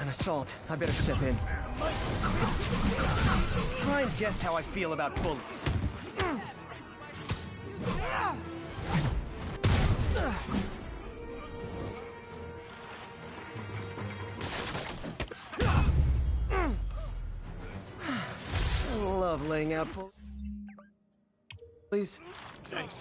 An assault. I better step in. Try and guess how I feel about bullies. Love laying out bullies.
Thanks.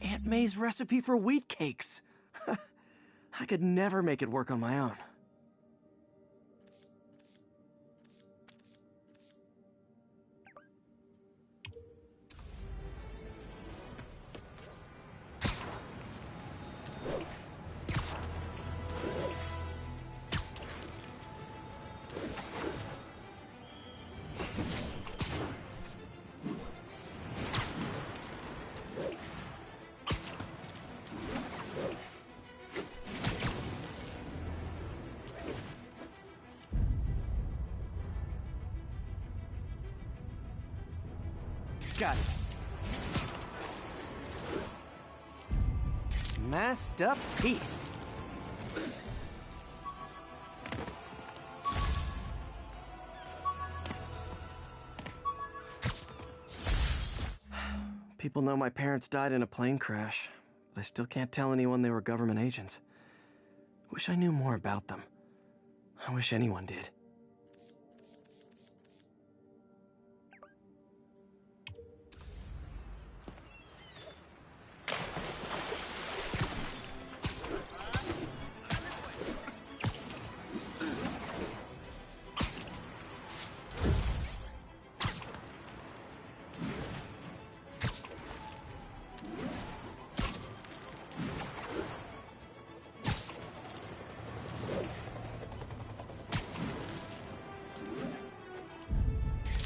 Aunt May's recipe for wheat cakes. I could never make it work on my own. Got it. Masked up piece. People know my parents died in a plane crash, but I still can't tell anyone they were government agents. Wish I knew more about them. I wish anyone did.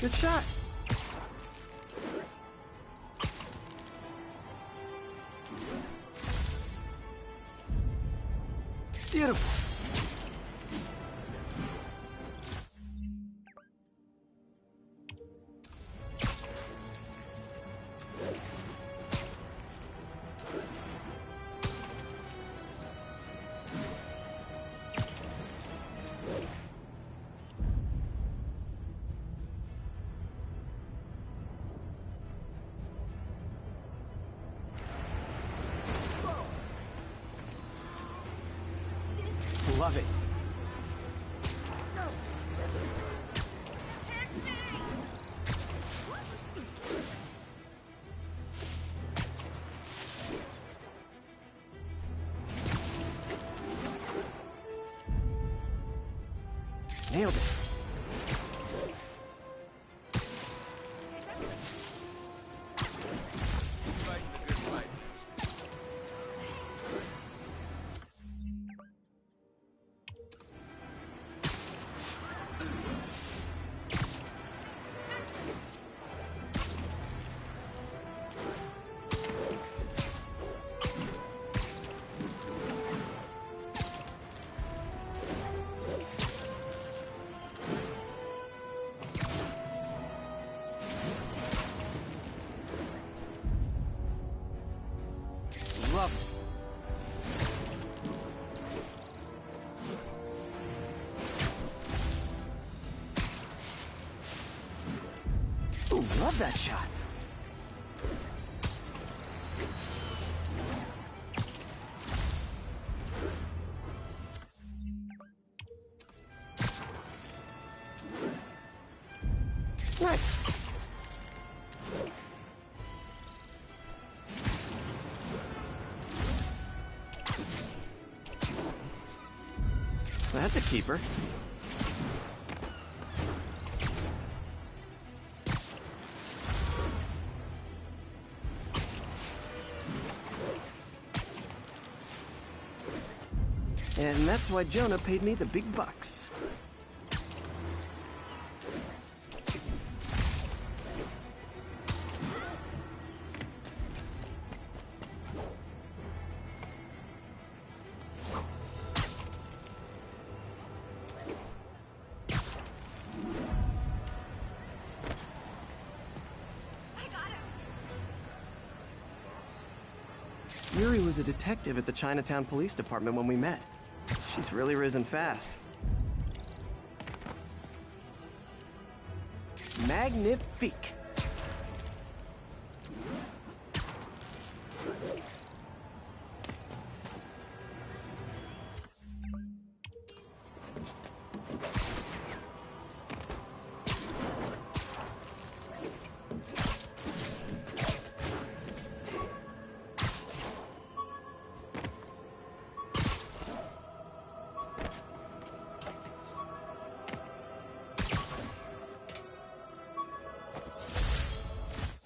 Good shot. Beautiful. Love it. Nailed it. Love it. Ooh, love that shot. Nice. That's a keeper. And that's why Jonah paid me the big bucks. Yuri was a detective at the Chinatown Police Department when we met. She's really risen fast. Magnifique.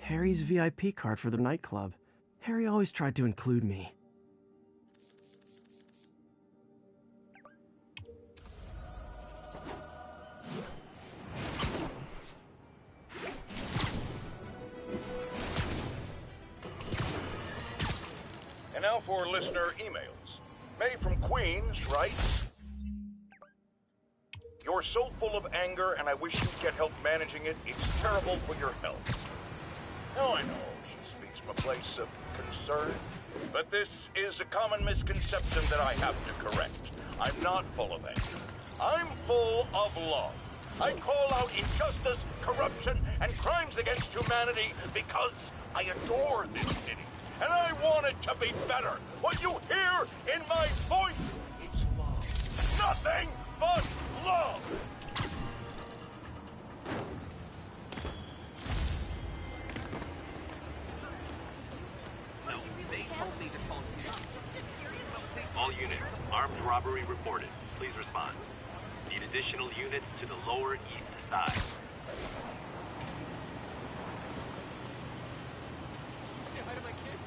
Harry's VIP card for the nightclub. Harry always tried to include me.
And now for listener emails. May from Queens writes, "You're so full of anger and I wish you'd get help managing it. It's terrible for your health." Now I know she speaks from a place of concern, but this is a common misconception that I have to correct. I'm not full of anger. I'm full of love. I call out injustice, corruption, and crimes against humanity because I adore this city, and I want it to be better. What you hear in my voice is love. Nothing but love.
No, they told me to call you.
All units, armed robbery reported. Please respond. Need additional units to the lower east side.
Say hi to my kid.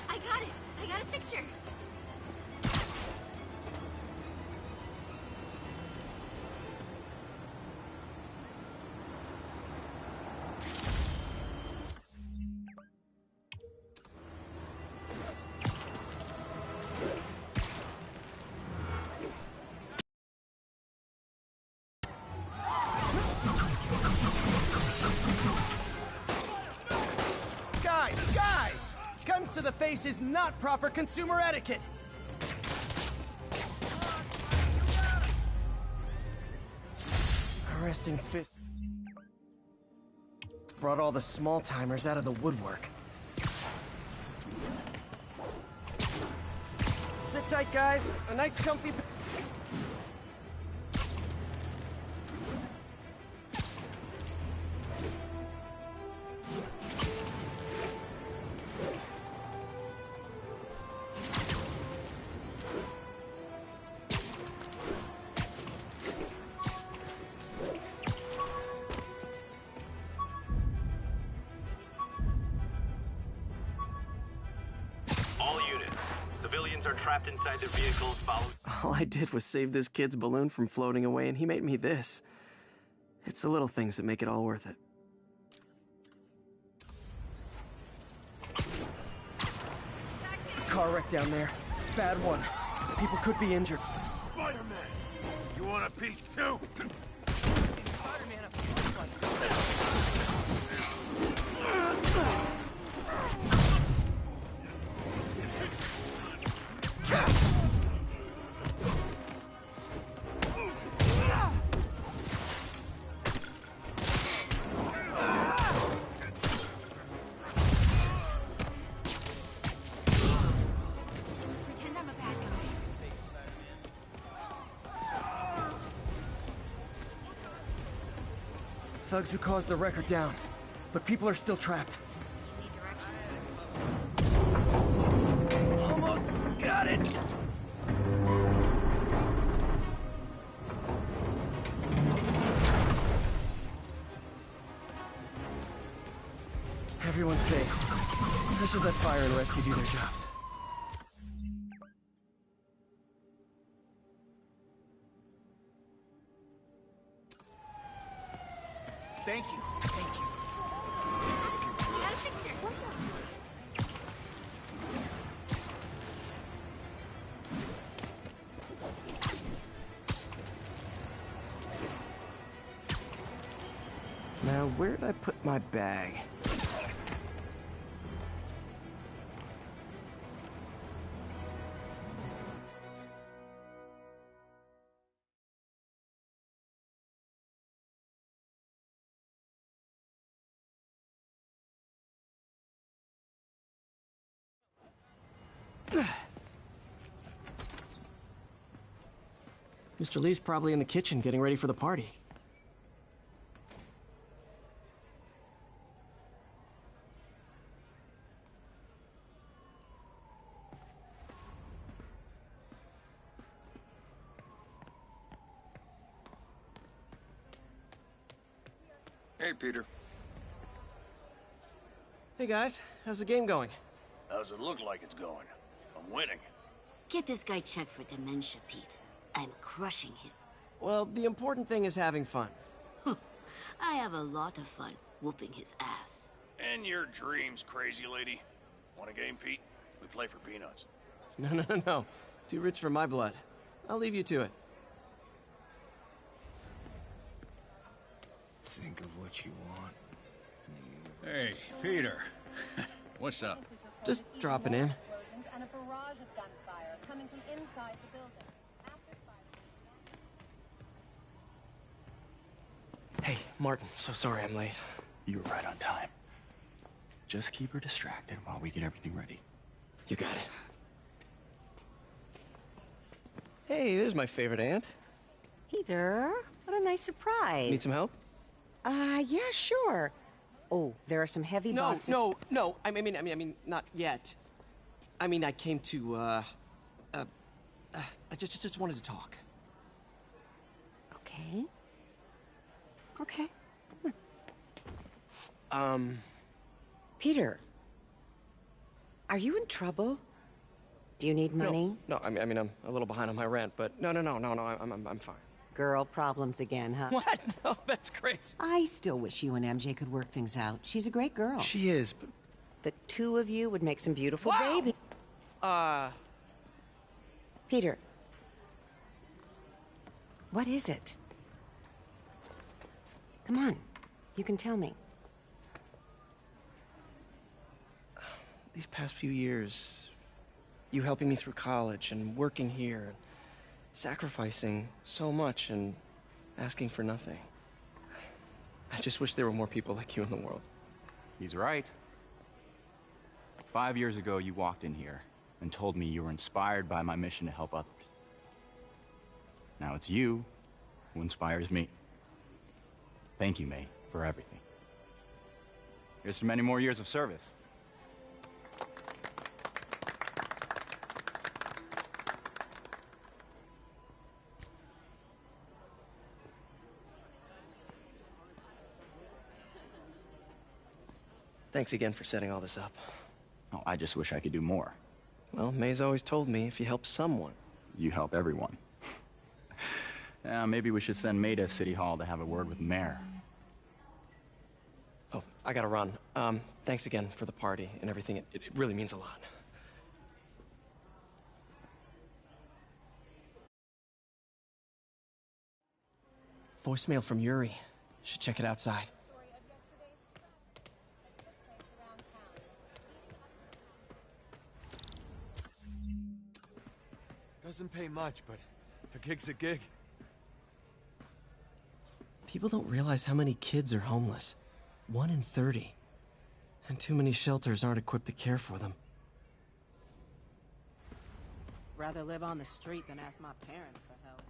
I got it. I got a picture.
Guys! Guns to the face is not proper consumer etiquette! Arresting fist... brought all the small-timers out of the woodwork. Sit tight, guys. A nice comfy...
All units, civilians are trapped inside their vehicles following...
All I did was save this kid's balloon from floating away, and he made me this. It's the little things that make it all worth it. Car wreck down there. Bad one. People could be injured.
Spider-Man, you want a piece too?
Pretend I'm a bad guy.
Thugs who caused the wreck are down, but people are still trapped. Almost got it! Everyone's safe. I should let fire and rescue do their jobs.
Thank you. Thank you.
I got a picture.
Now, where did I put my bag? Mr. Lee's probably in the kitchen getting ready for the party.
Hey, Peter.
Hey guys, how's the game going?
How's it look like it's going? I'm winning.
Get this guy checked for dementia, Pete. I'm crushing him.
Well, the important thing is having fun.
I have a lot of fun whooping his ass.
And your dreams, crazy lady. Want a game, Pete? We play for peanuts.
No. Too rich for my blood. I'll leave you to it.
Think of what you want.
Hey, Peter. What's up?
Just dropping in.
And a barrage of gunfire coming from inside the building.
Hey,
Martin, so sorry I'm late.
You were right on time. Just keep her distracted while we get everything ready.
You got it. Hey, there's my favorite aunt.
Peter, what a nice surprise.
Need some help?
Yeah, sure. Oh, there are some heavy boxes.
No. I mean, not yet. I mean, I came to, I just wanted to talk.
Okay. Okay. Peter, are you in trouble? Do you need money?
No, I mean, I'm a little behind on my rent, but no, I'm fine.
Girl problems again, huh?
What? No, that's crazy.
I still wish you and MJ could work things out. She's a great girl.
She is, but...
The two of you would make some beautiful babies. Peter. What is it? Come on. You can tell me.
These past few years, you helping me through college and working here, sacrificing so much and asking for nothing. I just wish there were more people like you in the world.
He's right. 5 years ago, you walked in here and told me you were inspired by my mission to help others. Now it's you who inspires me. Thank you, May, for everything. Here's to many more years of service.
Thanks again for setting all this up.
Oh, I just wish I could do more.
Well, May's always told me if you help someone...
You help everyone. Maybe we should send May to City Hall to have a word with the mayor.
Oh, I gotta run. Thanks again for the party and everything. It really means a lot. Voicemail from Yuri. Should check it outside.
Doesn't pay much, but a gig's a gig.
People don't realize how many kids are homeless. 1 in 30. And too many shelters aren't equipped to care for them.
Rather live on the street than ask my parents for help.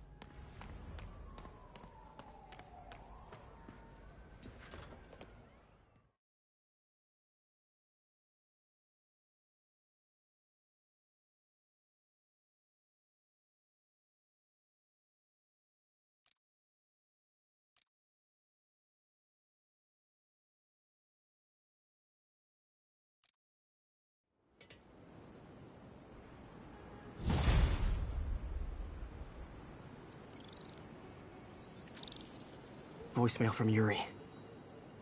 Voicemail from Yuri.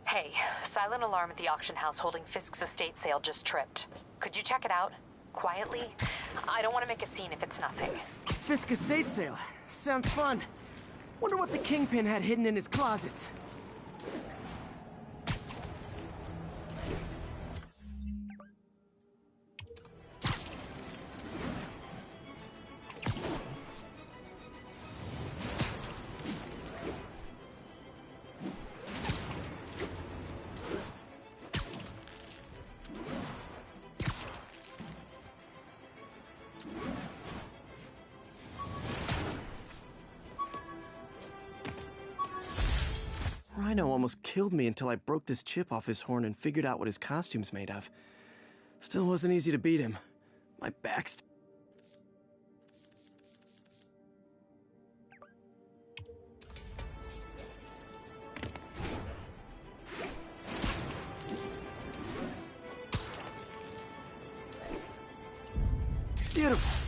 Hey, silent alarm at the auction house holding Fisk's estate sale just tripped. Could you check it out? Quietly? I don't want to make a scene if it's nothing.
Fisk estate sale. Sounds fun. Wonder what the Kingpin had hidden in his closets.
Rhino almost killed me until I broke this chip off his horn and figured out what his costume's made of. Still wasn't easy to beat him. My back's... Beautiful.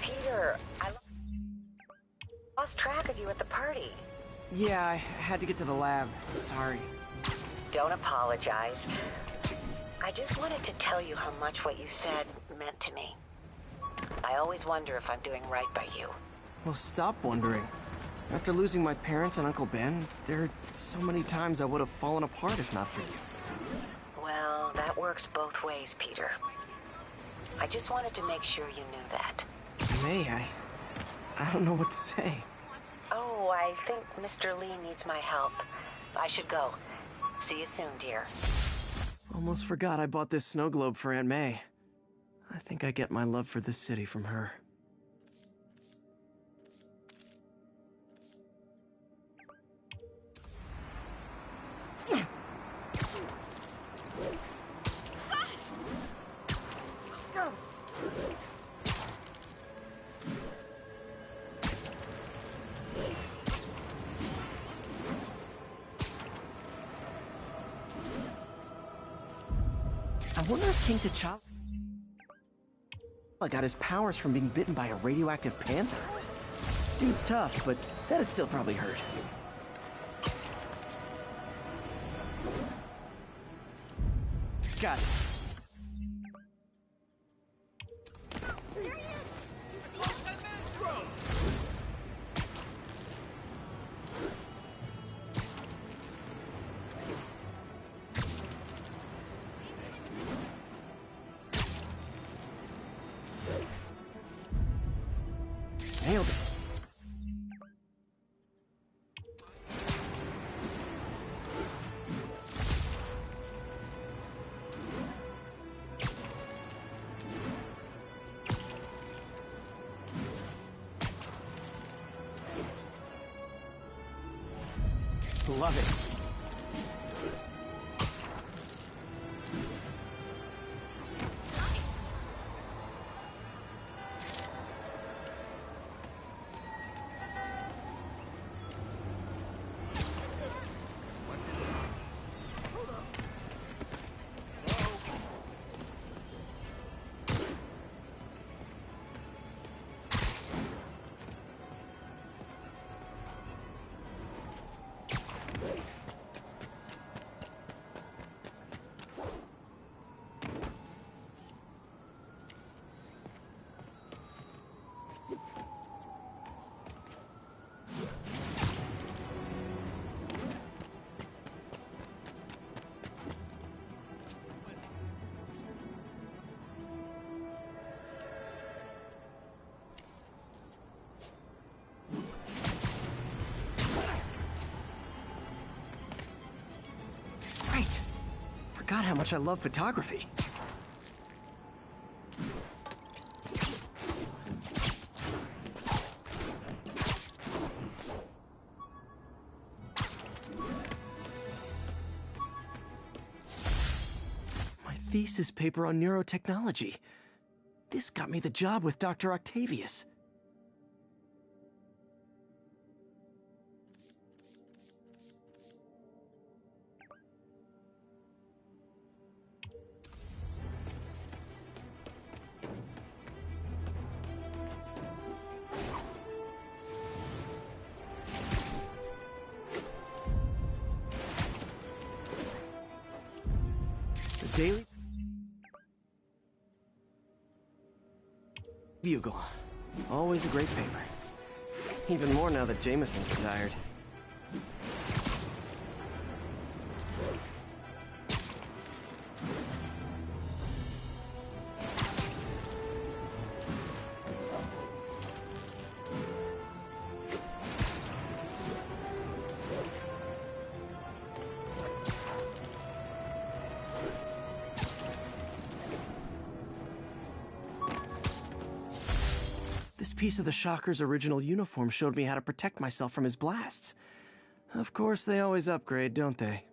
Peter, I lost track of you at the party.
Yeah, I had to get to the lab. Sorry.
Don't apologize. I just wanted to tell you how much what you said meant to me. I always wonder if I'm doing right by you.
Well, stop wondering. After losing my parents and Uncle Ben, there are so many times I would have fallen apart if not for you.
Well, that works both ways, Peter. I just wanted to make sure you knew that.
May, I don't know what to say.
Oh, Oh, I think Mr. Lee needs my help. I should go. See you soon, dear.
Almost forgot I bought this snow globe for Aunt May. I think I get my love for this city from her. I wonder if King T'Challa got his powers from being bitten by a radioactive panther. Dude's tough, but that'd still probably hurt. Got it. Nailed it. Love it. Right. Forgot how much I love photography. My thesis paper on neurotechnology. This got me the job with Dr. Octavius. Daily Bugle. Always a great paper. Even more now that Jameson's retired. This piece of the Shocker's original uniform showed me how to protect myself from his blasts. Of course, they always upgrade, don't they?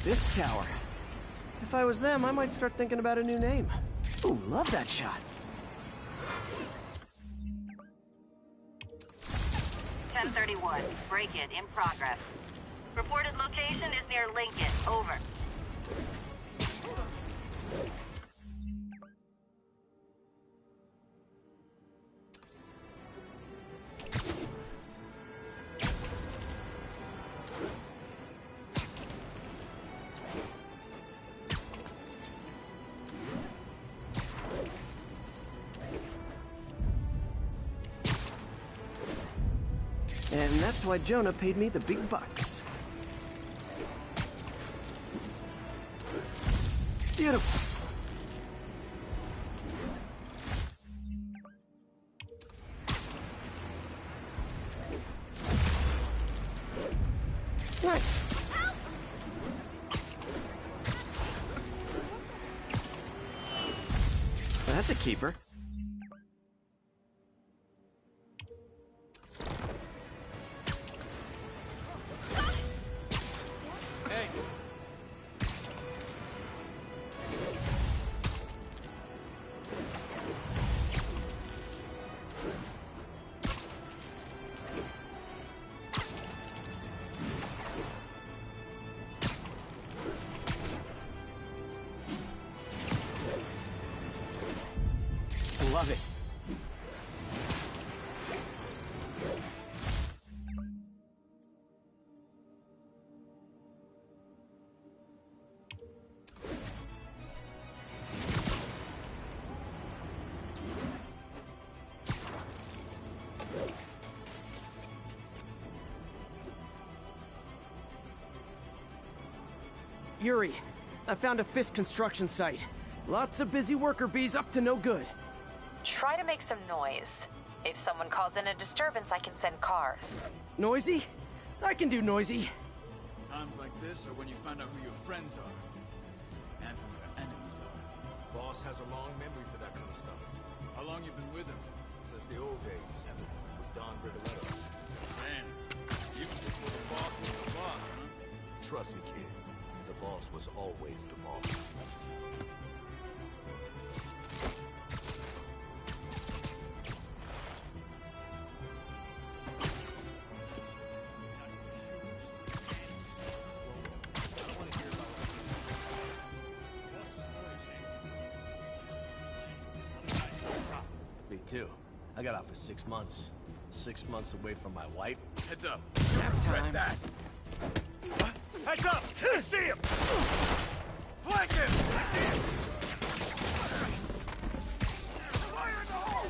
This tower. If I was them, I might start thinking about a new name. Ooh, love that shot.
1031. Break it in progress. Reported location is near Lincoln. Over.
And that's why Jonah paid me the big bucks. Beautiful. Nice. That's a keeper.
Hey.
Love it.
Yuri, I found a Fisk construction site. Lots of busy worker bees up to no good.
Try to make some noise. If someone calls in a disturbance, I can send cars.
Noisy? I can do noisy.
Times like this are when you find out who your friends are and who your enemies are.
Boss has a long memory for that kind of stuff.
How long you been with him?
Since the old days, with Don Rigoletto.
Man, even before the boss was the boss, huh?
Trust me, kid. The boss was always the boss.
Me too. I got out for 6 months. 6 months away from my wife.
Heads up.
Nap time.
That. Heads up! I see him! Flank him! I see him! Fire in the hole!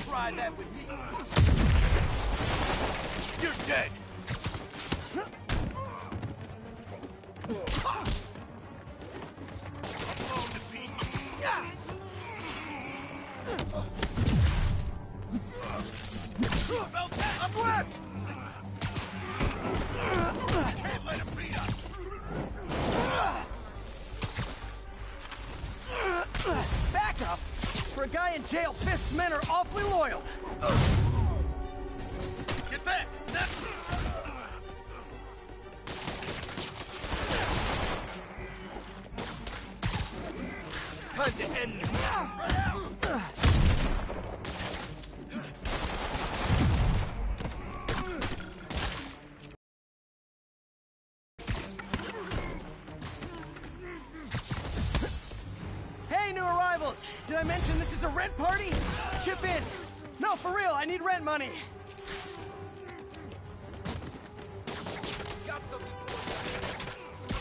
Try that with me. You're dead. I'm left. Can't let him beat us.
Back up? For a guy in jail, Fisk's men are awfully loyal.
Get back!
Time to end this. Hey, new arrivals! Did I mention this is a rent party? Chip in! No, for real, I need rent money!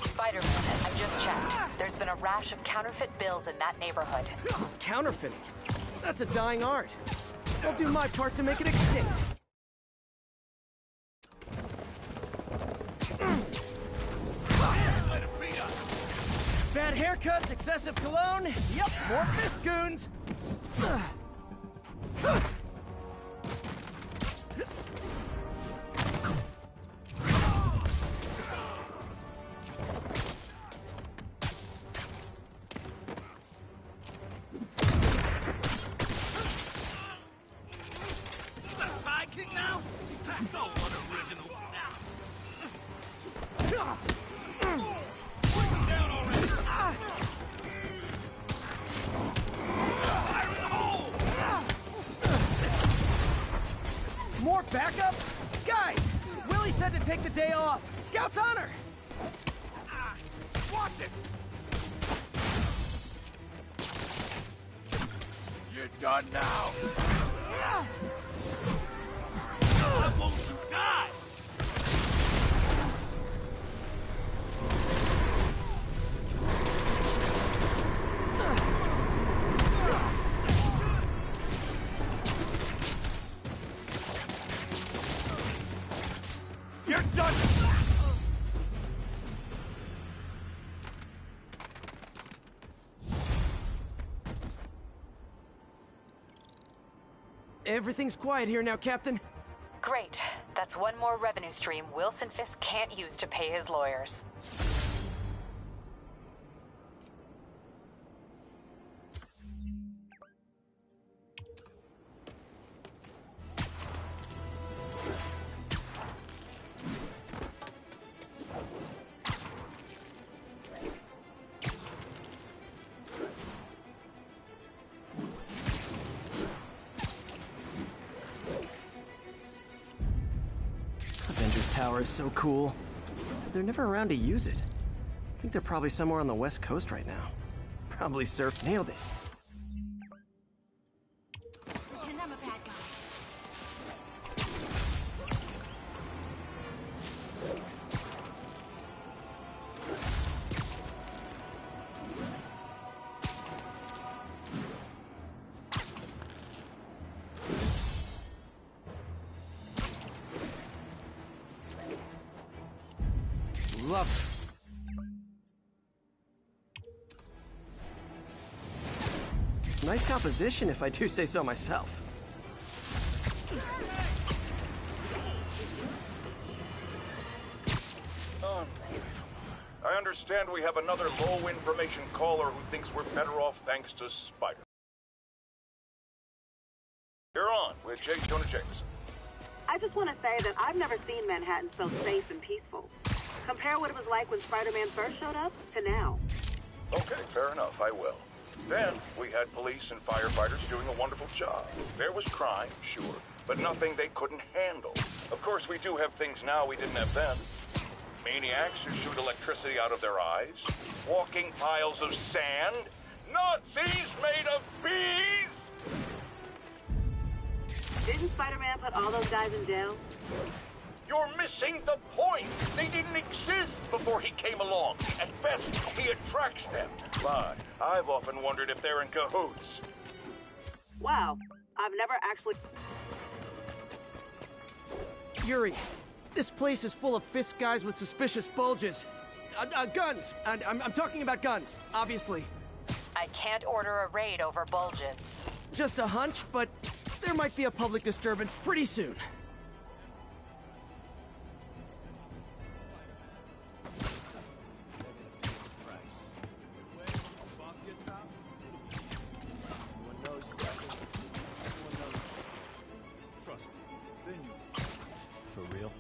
Spider-Man, I just checked. There's been a rash of counterfeit bills in that neighborhood.
Counterfeiting? That's a dying art. I'll do my part to make it extinct. Bad haircuts, excessive cologne. Yep, more Fisk goons.
Sidekick now? So unoriginal. Down already. Fire in the hole!
More backup? Guys, Willie said to take the day off. Scout's honor!
Watch it! You're done now! Why won't you die? You're done!
Everything's quiet here now, Captain.
Great. That's one more revenue stream Wilson Fisk can't use to pay his lawyers.
Avengers Tower is so cool. They're never around to use it. I think they're probably somewhere on the West Coast right now. Probably surf. Nailed it.
Pretend I'm a bad guy.
Love it. Nice composition, if I do say so myself.
I understand we have another low information caller who thinks we're better off thanks to Spider. You're on with J. Jonah Jameson.
I just want to say that I've never seen Manhattan so safe and peaceful. Compare what it was like when Spider-Man first showed up to now.
Okay, fair enough, I will. Then, we had police and firefighters doing a wonderful job. There was crime, sure, but nothing they couldn't handle. Of course, we do have things now we didn't have then. Maniacs who shoot electricity out of their eyes, walking piles of sand, Nazis made of bees!
Didn't Spider-Man put all those guys in jail?
You're missing the point! They didn't exist before he came along. At best, he attracts them. But I've often wondered if they're in cahoots.
Wow, I've never actually...
Yuri, this place is full of Fisk guys with suspicious bulges. Guns! I'm talking about guns, obviously.
I can't order a raid over bulges.
Just a hunch, but there might be a public disturbance pretty soon.
For real?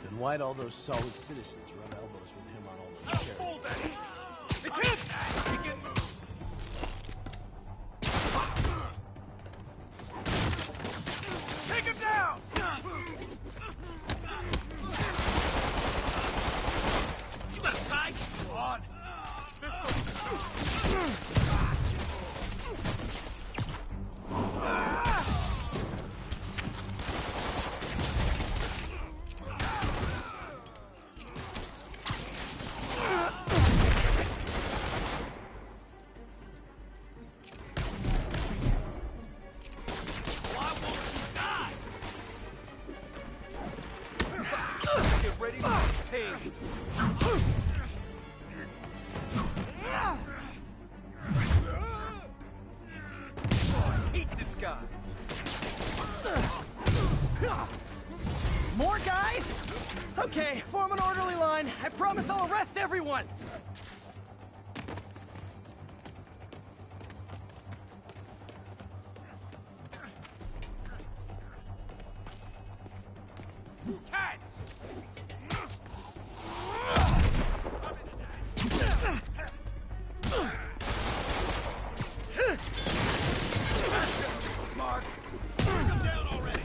Then why'd all those solid citizens rub elbows with him on all those chairs?
Hold that easy! It's him! He can move! Take him down! You got a tie? Come on! Eat this guy!
More guys? Okay, form an orderly line. I promise I'll arrest everyone.
Cat! Mark! Bring him down already!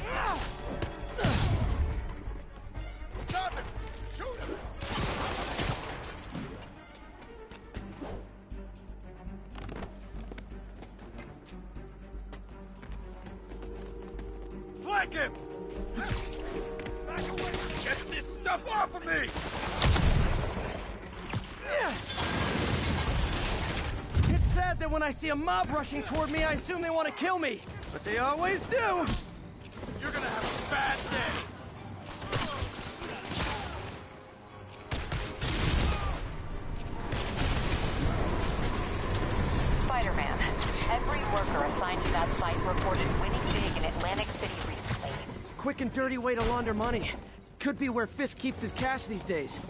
Stop him! Shoot him! stuff off of me!
It's sad that when I see a mob rushing toward me, I assume they want to kill me. But they always do.
You're gonna have a bad day.
Spider-Man, every worker assigned to that site reported winning big in Atlantic City recently.
Quick and dirty way to launder money. Could be where Fisk keeps his cash these days.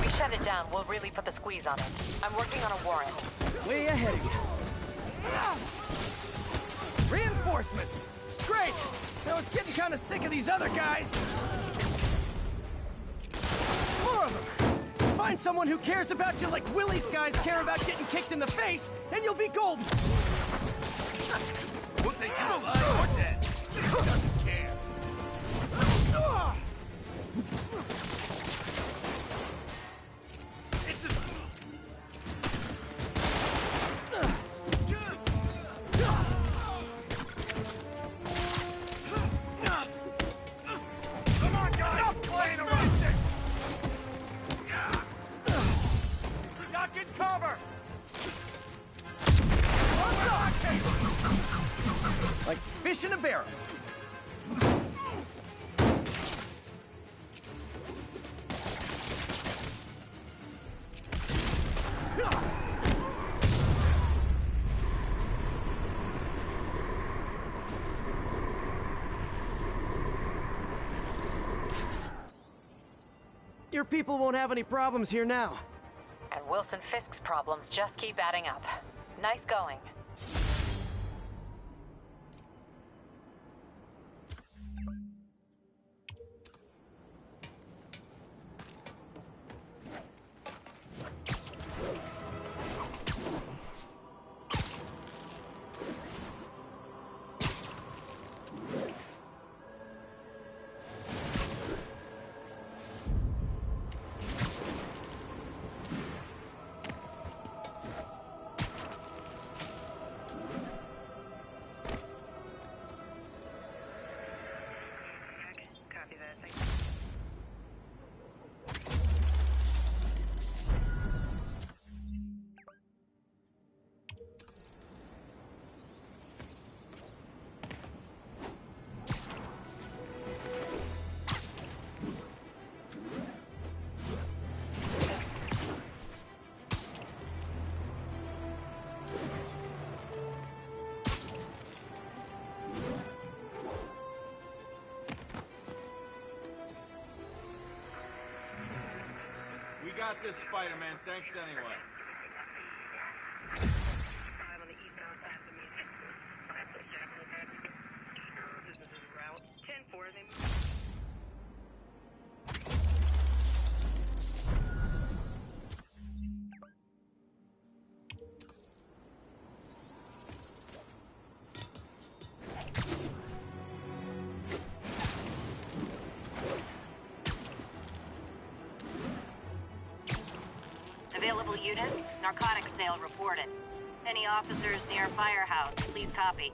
We shut it down, we'll really put the squeeze on it. I'm working on a warrant.
Way ahead of you. Reinforcements! Great! I was getting kind of sick of these other guys. More of them! Find someone who cares about you like Willie's guys care about getting kicked in the face, and you'll be golden!
We'll take you alive or dead. He doesn't care. Come on, guys! Stop playing around! Duck and cover!
Like fish in a barrel. Your people won't have any problems here now.
And Wilson Fisk's problems just keep adding up. Nice going.
We got this, Spider-Man. Thanks anyway.
Available units, narcotics sale reported. Any officers near Firehouse, please copy.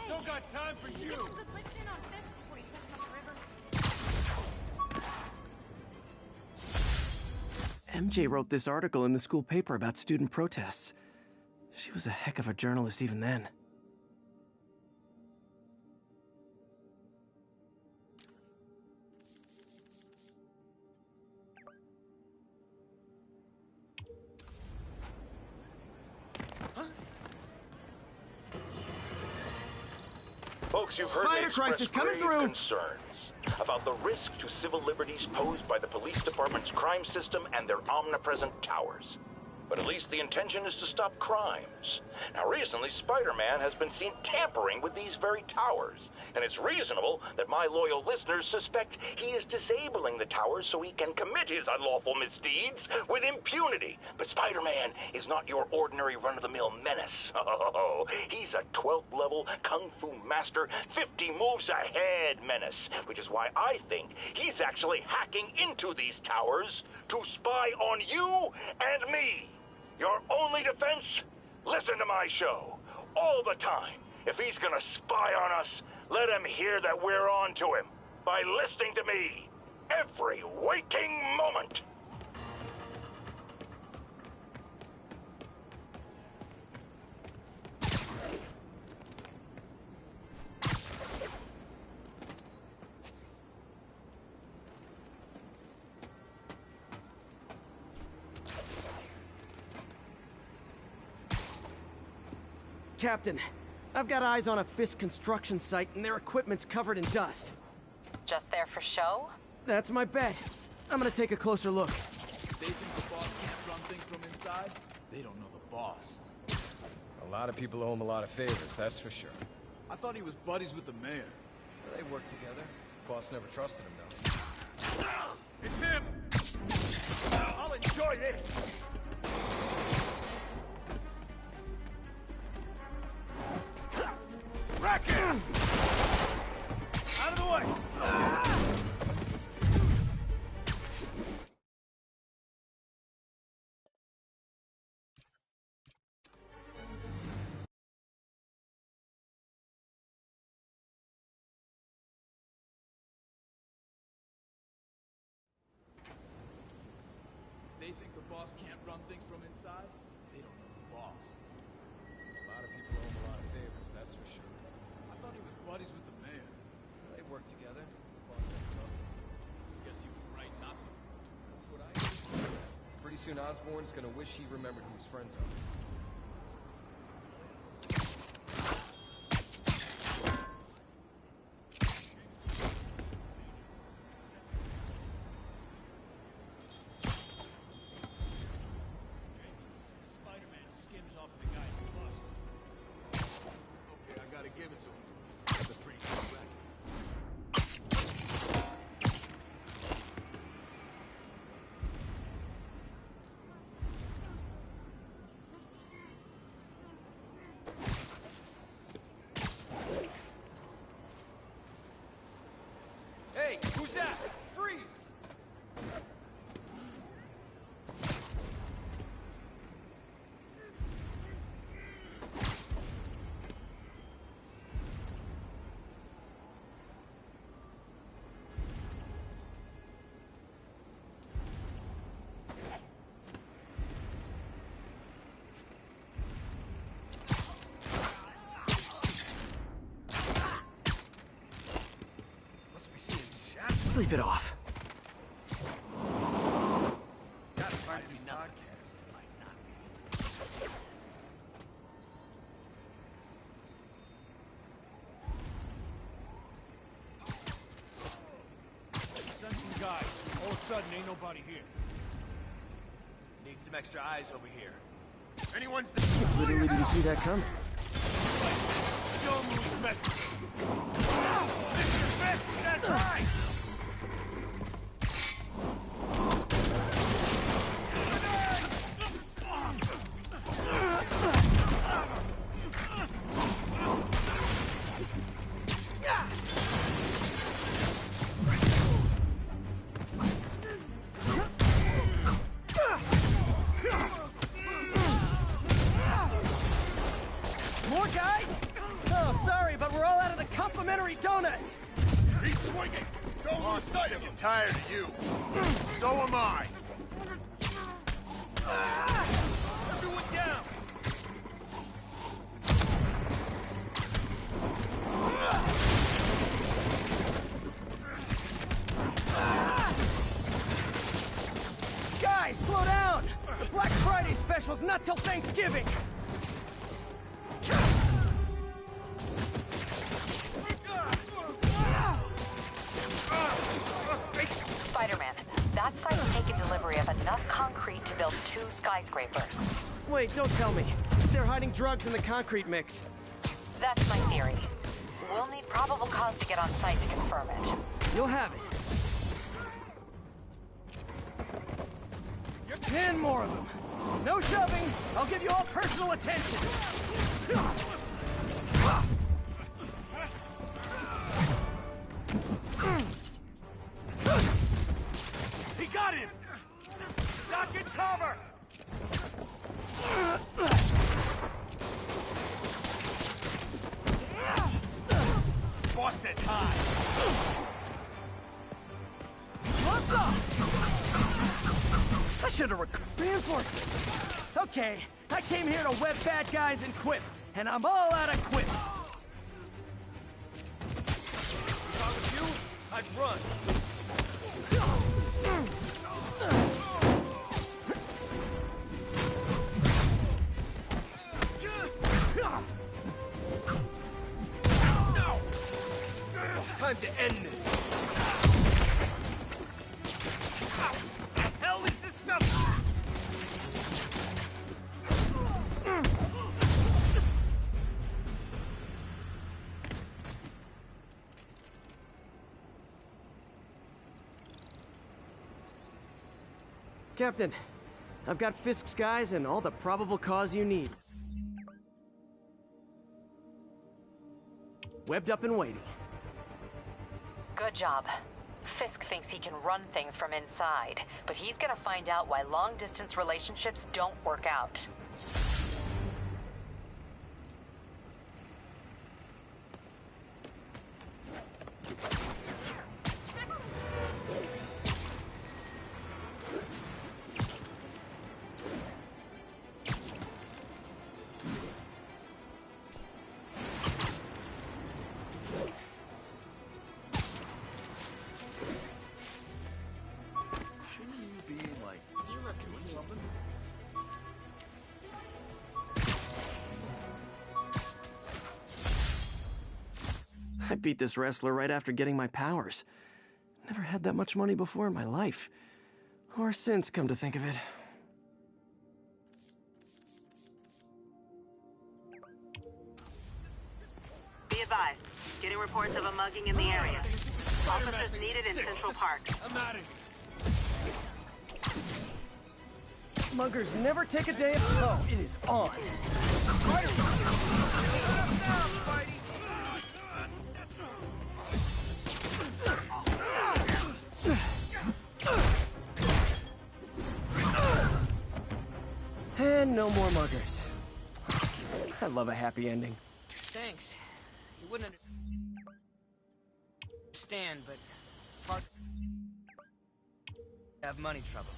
Don't got time for you!
MJ wrote this article in the school paper about student protests. She was a heck of a journalist even then.
Folks, you've heard me express grave concerns about the risk to civil liberties posed by the police department's crime system and their omnipresent towers. but at least the intention is to stop crimes. Now, recently, Spider-Man has been seen tampering with these very towers, and it's reasonable that my loyal listeners suspect he is disabling the towers so he can commit his unlawful misdeeds with impunity. But Spider-Man is not your ordinary run-of-the-mill menace. Oh, he's a 12th level Kung Fu master, 50 moves ahead menace, which is why I think he's actually hacking into these towers to spy on you and me. Your only defense? Listen to my show. All the time. If he's gonna spy on us, let him hear that we're on to him. By listening to me. Every waking moment.
Captain, I've got eyes on a Fisk construction site and their equipment's covered in dust.
Just there for show?
That's my bet. I'm gonna take a closer look.
They think the boss can't run things from inside? They don't know the boss.
A lot of people owe him a lot of favors, that's for sure.
I thought he was buddies with the mayor.
They work together. Boss never trusted him, though.
It's him! I'll enjoy this! Rack him! Out of the way!
They think the boss can't run things from inside? They don't know the boss.
A lot of people owe him a lot of favors, that's for sure.
I thought he was buddies with the mayor.
They work together. Boss never trusted him.
Guess he was right not to.
That's what I heard. Pretty soon Osborn's gonna wish he remembered who his friends are. Hey, who's that? Freeze!
Sleep it off.
That's part of the podcast. Might not
Send some guys. All of a sudden, ain't nobody here.
Need some extra eyes over here.
Anyone's
Literally didn't see that coming.
Show him who's messing. Mr. Fisk, that's right!
More guys? Oh, sorry, but we're all out of the complimentary donuts.
He's swinging! Don't lose sight of him! I'm tired of you. So am I. Everyone down!
Guys, slow down! The Black Friday special's not till Thanksgiving!
Spider-Man, that site just taken delivery of enough concrete to build 2 skyscrapers.
Wait, don't tell me. They're hiding drugs in the concrete mix.
That's my theory. We'll need probable cause to get on site to confirm it.
You'll have it. 10 more of them. No shoving. I'll give you all personal attention.
He got him! Doc in cover! Busted high!
What's up? I should have reinforced. Okay, I came here to web bad guys and quip, and I'm all out of quips.
If I was you, I'd run.
Time to end this.
How the hell is this stuff?
Captain, I've got Fisk's guys and all the probable cause you need. Webbed up and waiting.
Good job. Fisk thinks he can run things from inside, but he's gonna find out why long-distance relationships don't work out.
I beat this wrestler right after getting my powers. Never had that much money before in my life. Or since, come to think of it.
Be advised. Getting reports of a mugging in the area. Officers needed in Central Park.
I'm out of here.
Muggers never take a day off. Oh, it is on. And no more muggers. I love a happy ending.
Thanks. You wouldn't understand, but hard to have money trouble.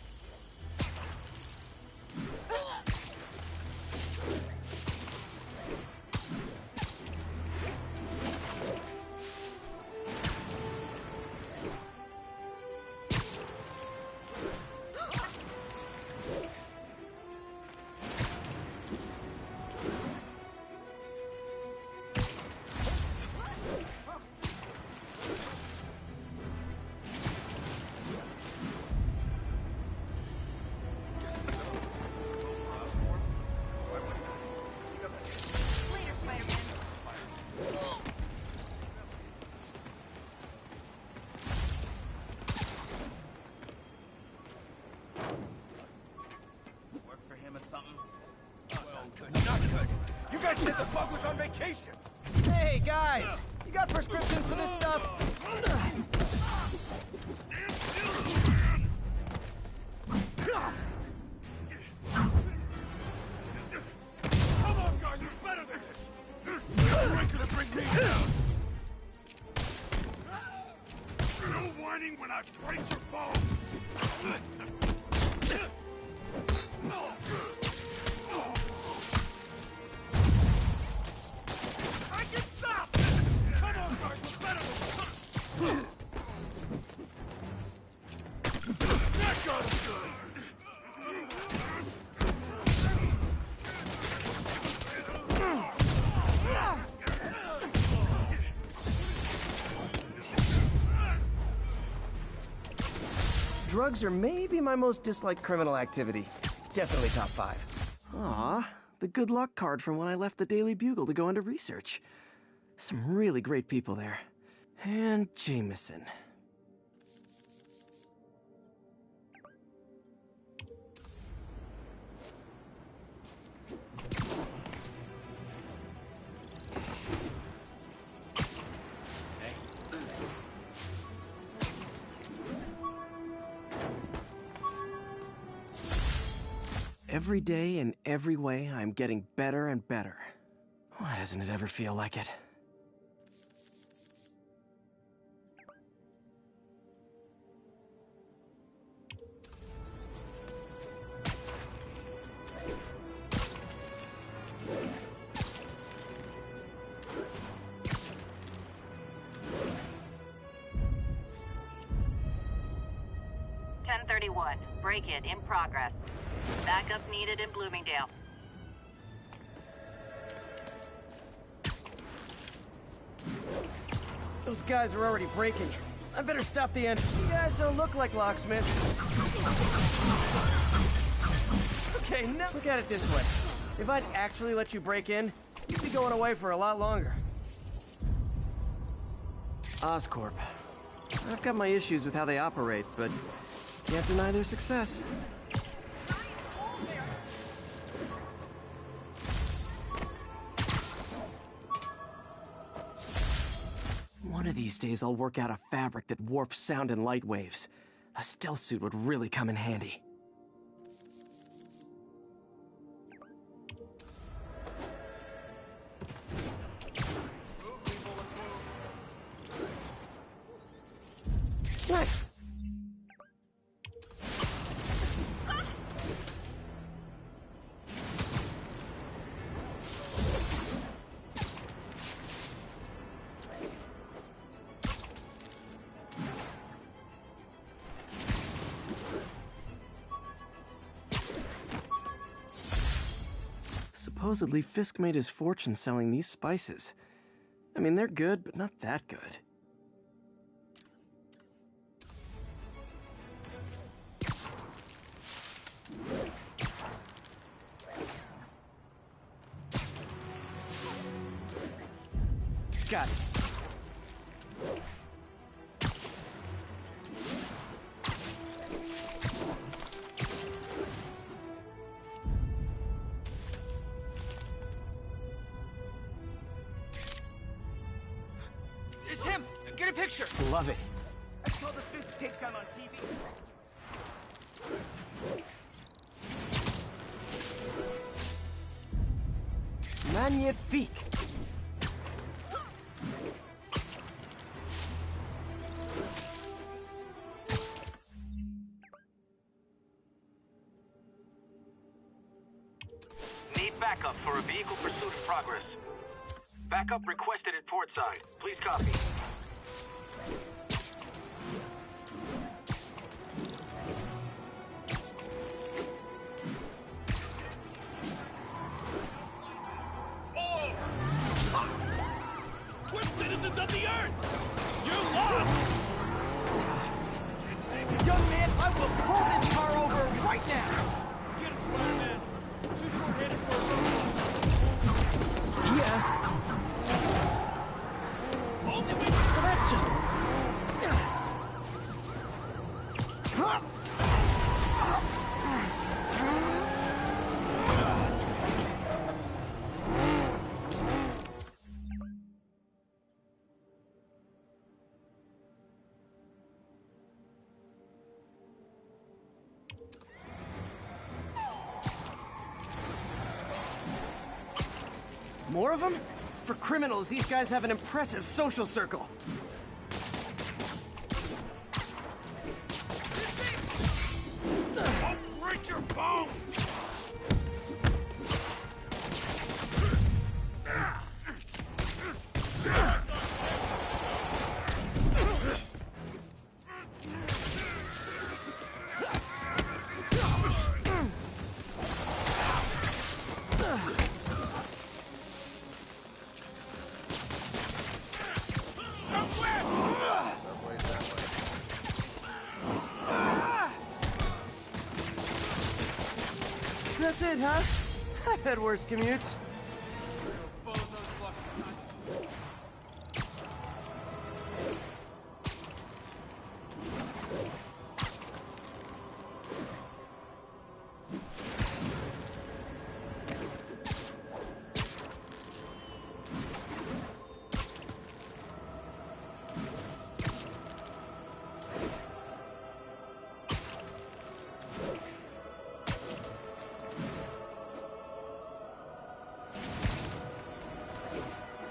You guys said the bug was on vacation!
Hey, guys! You got prescriptions for this stuff?
Come on, guys, we're better than this! You ain't gonna bring me down! No whining when I break your bones! I can stop! Come on, guys, we're better than this! That got him good!
drugs are maybe my most disliked criminal activity. Definitely top 5. Aw, the good luck card from when I left the Daily Bugle to go into research. Some really great people there. And Jameson. Every day, in every way, I'm getting better and better. Why doesn't it ever feel like it?
Break-in in progress. Backup needed in Bloomingdale.
Those guys are already breaking. I better stop the end. You guys don't look like locksmiths. Okay, now look at it this way. If I'd actually let you break in, you'd be going away for a lot longer. Oscorp. I've got my issues with how they operate, but can't deny their success. One of these days I'll work out a fabric that warps sound and light waves. A stealth suit would really come in handy. Nice! Supposedly, Fisk made his fortune selling these spices. I mean, they're good, but not that good. Got it.
It's him! Get a picture!
Love it.
I saw the Fisk takedown on TV.
Magnifique!
Need backup for a vehicle pursuit in progress. Backup requested at portside. Please copy.
We're citizens of the Earth! You're lost!
Young man, I will pull this car over right now!
Get him, Spider-Man! Too short-handed for a roadblock.
Yeah.
Only we...
Well, that's just... More of them? For criminals, these guys have an impressive social circle.
I'll break your bones!
That's it, huh? I've had worse commutes.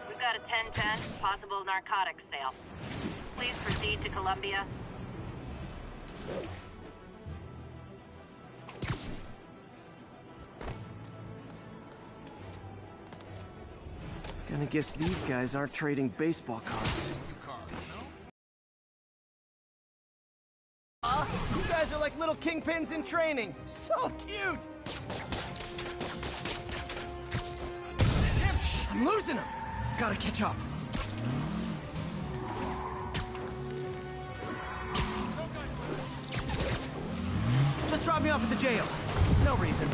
We've got a 1010, possible narcotics sale. Please proceed to Columbia.
Gonna guess these guys aren't trading baseball cards. You guys are like little kingpins in training. So cute! I'm losing them! Gotta catch up. Just drop me off at the jail. No reason.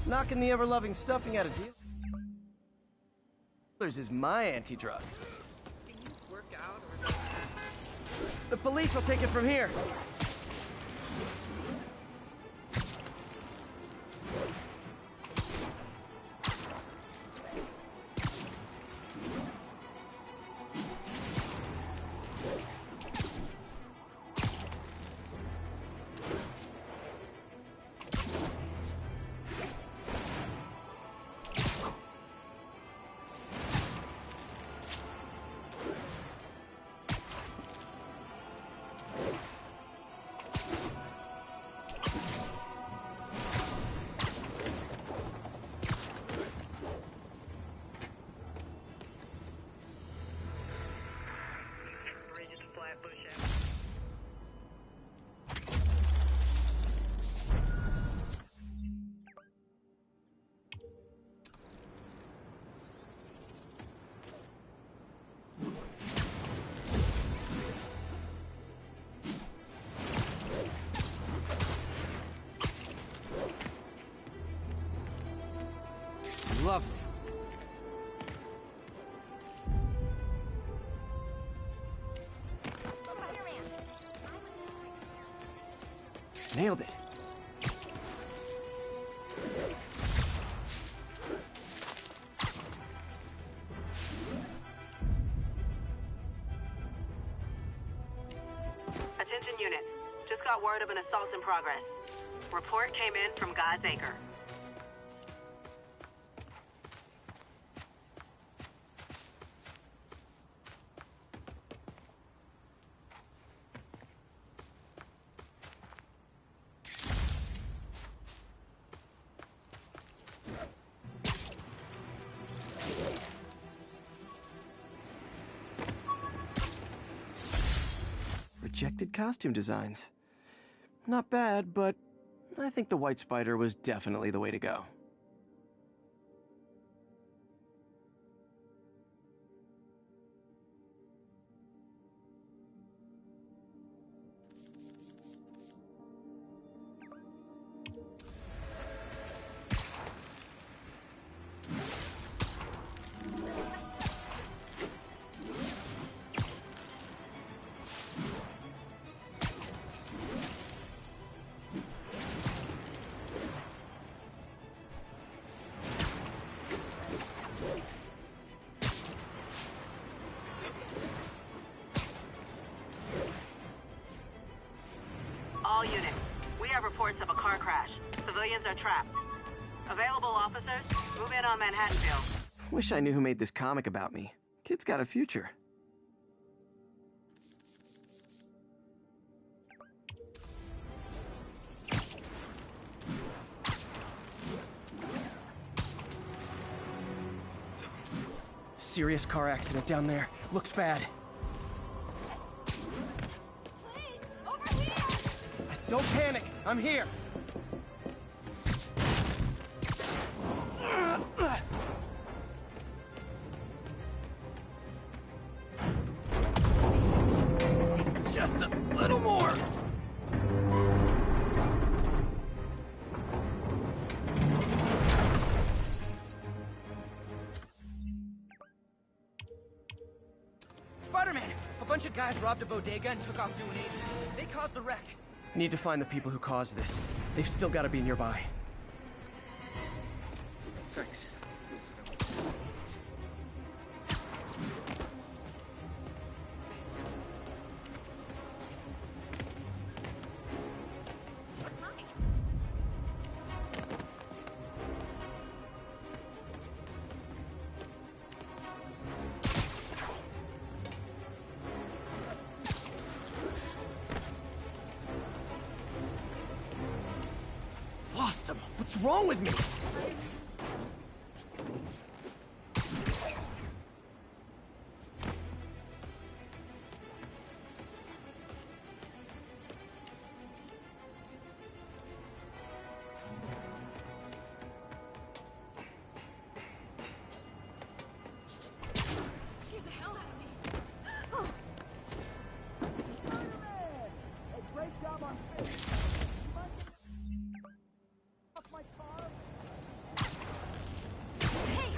Knocking the ever-loving stuffing out of dealers is my anti-drug.
Can you work out or...
The police will take it from here. Lovely. Nailed it.
Attention unit. Just got word of an assault in progress. Report came in from God's Acre.
Rejected costume designs. Not bad, but I think the White Spider was definitely the way to go.
All units, we have reports of a car crash. Civilians are trapped. Available officers, move in on Manhattanville.
Wish I knew who made this comic about me. Kid's got a future. Serious car accident down there. Looks bad. Don't panic. I'm here.
bunch of guys robbed a bodega and took off doing 80. They caused the wreck.
Need to find the people who caused this. They've still got to be nearby.
Thanks.
Lost him. What's wrong with me?
Scared the hell out of me. Oh.
Spider-Man! Hey, great job on face. Off my car.
Hey!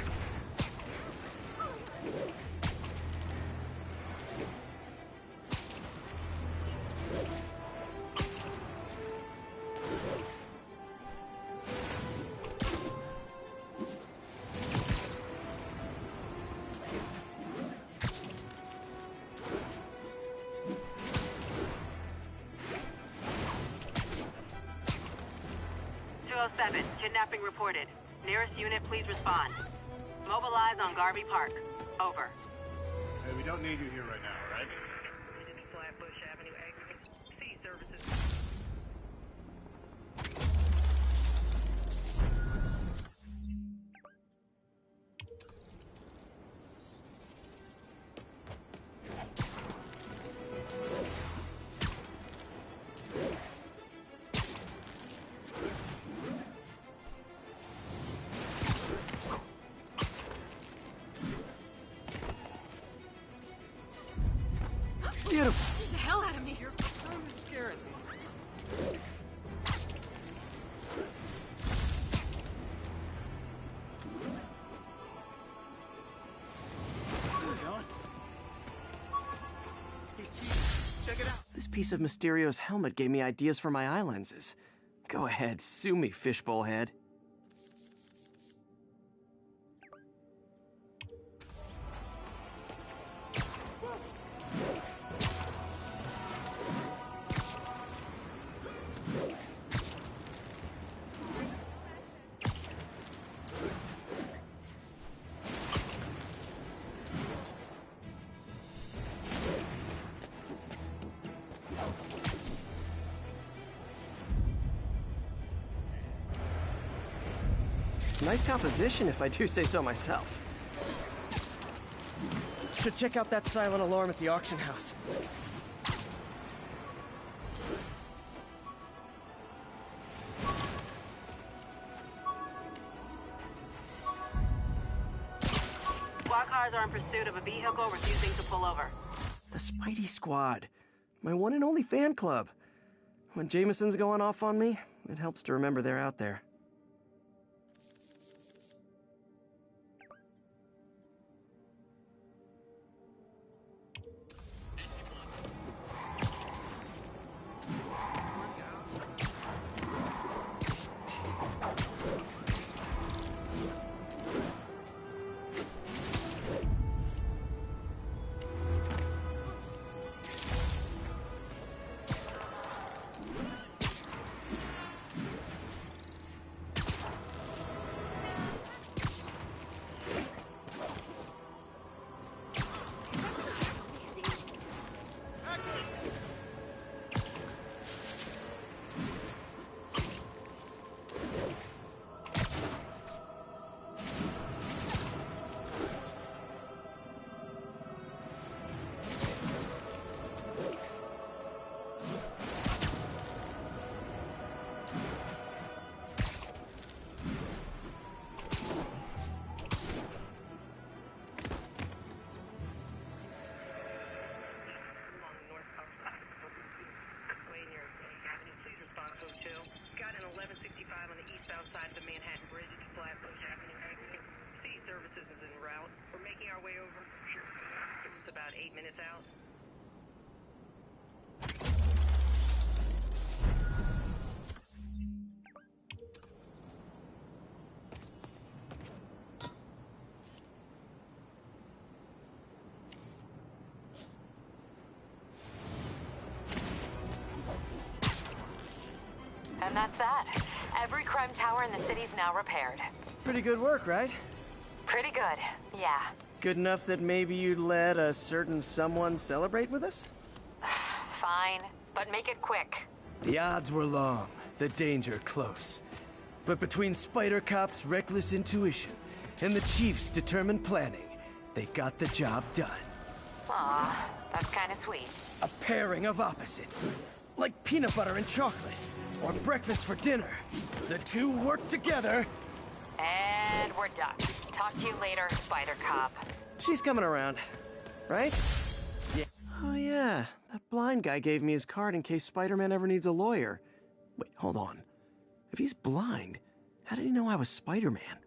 Kidnapping reported. Nearest unit, please respond. Mobilize on Garvey Park. Over.
Hey, we don't need you here right now, all right?
Flatbush Avenue exit. C services.
Beautiful.
Get the hell out of me.
You're scaring me.
Check it out.
This piece of Mysterio's helmet gave me ideas for my eye lenses. Go ahead, sue me, fishbowl head. Nice composition, if I do say so myself. Should check out that silent alarm at the auction house.
Squad cars are in pursuit of a vehicle refusing to pull over.
The Spidey Squad. My one and only fan club. When Jameson's going off on me, it helps to remember they're out there.
Got an 1165 on the eastbound side of the Manhattan Bridge at Flatbush Avenue exit. C services is en route. We're making our way over. It's about 8 minutes out.
And that's that. Every crime tower in the city's now repaired.
Pretty good work, right?
Pretty good, yeah.
Good enough that maybe you'd let a certain someone celebrate with us?
Fine, but make it quick.
The odds were long, the danger close. But between Spider Cop's reckless intuition and the Chief's determined planning, they got the job done.
Aw, that's kinda sweet.
A pairing of opposites. Like peanut butter and chocolate, or breakfast for dinner. The two work together.
And we're done. Talk to you later, Spider Cop.
She's coming around, right? Yeah. Oh yeah, that blind guy gave me his card in case Spider-Man ever needs a lawyer. Wait, hold on. If he's blind, how did he know I was Spider-Man?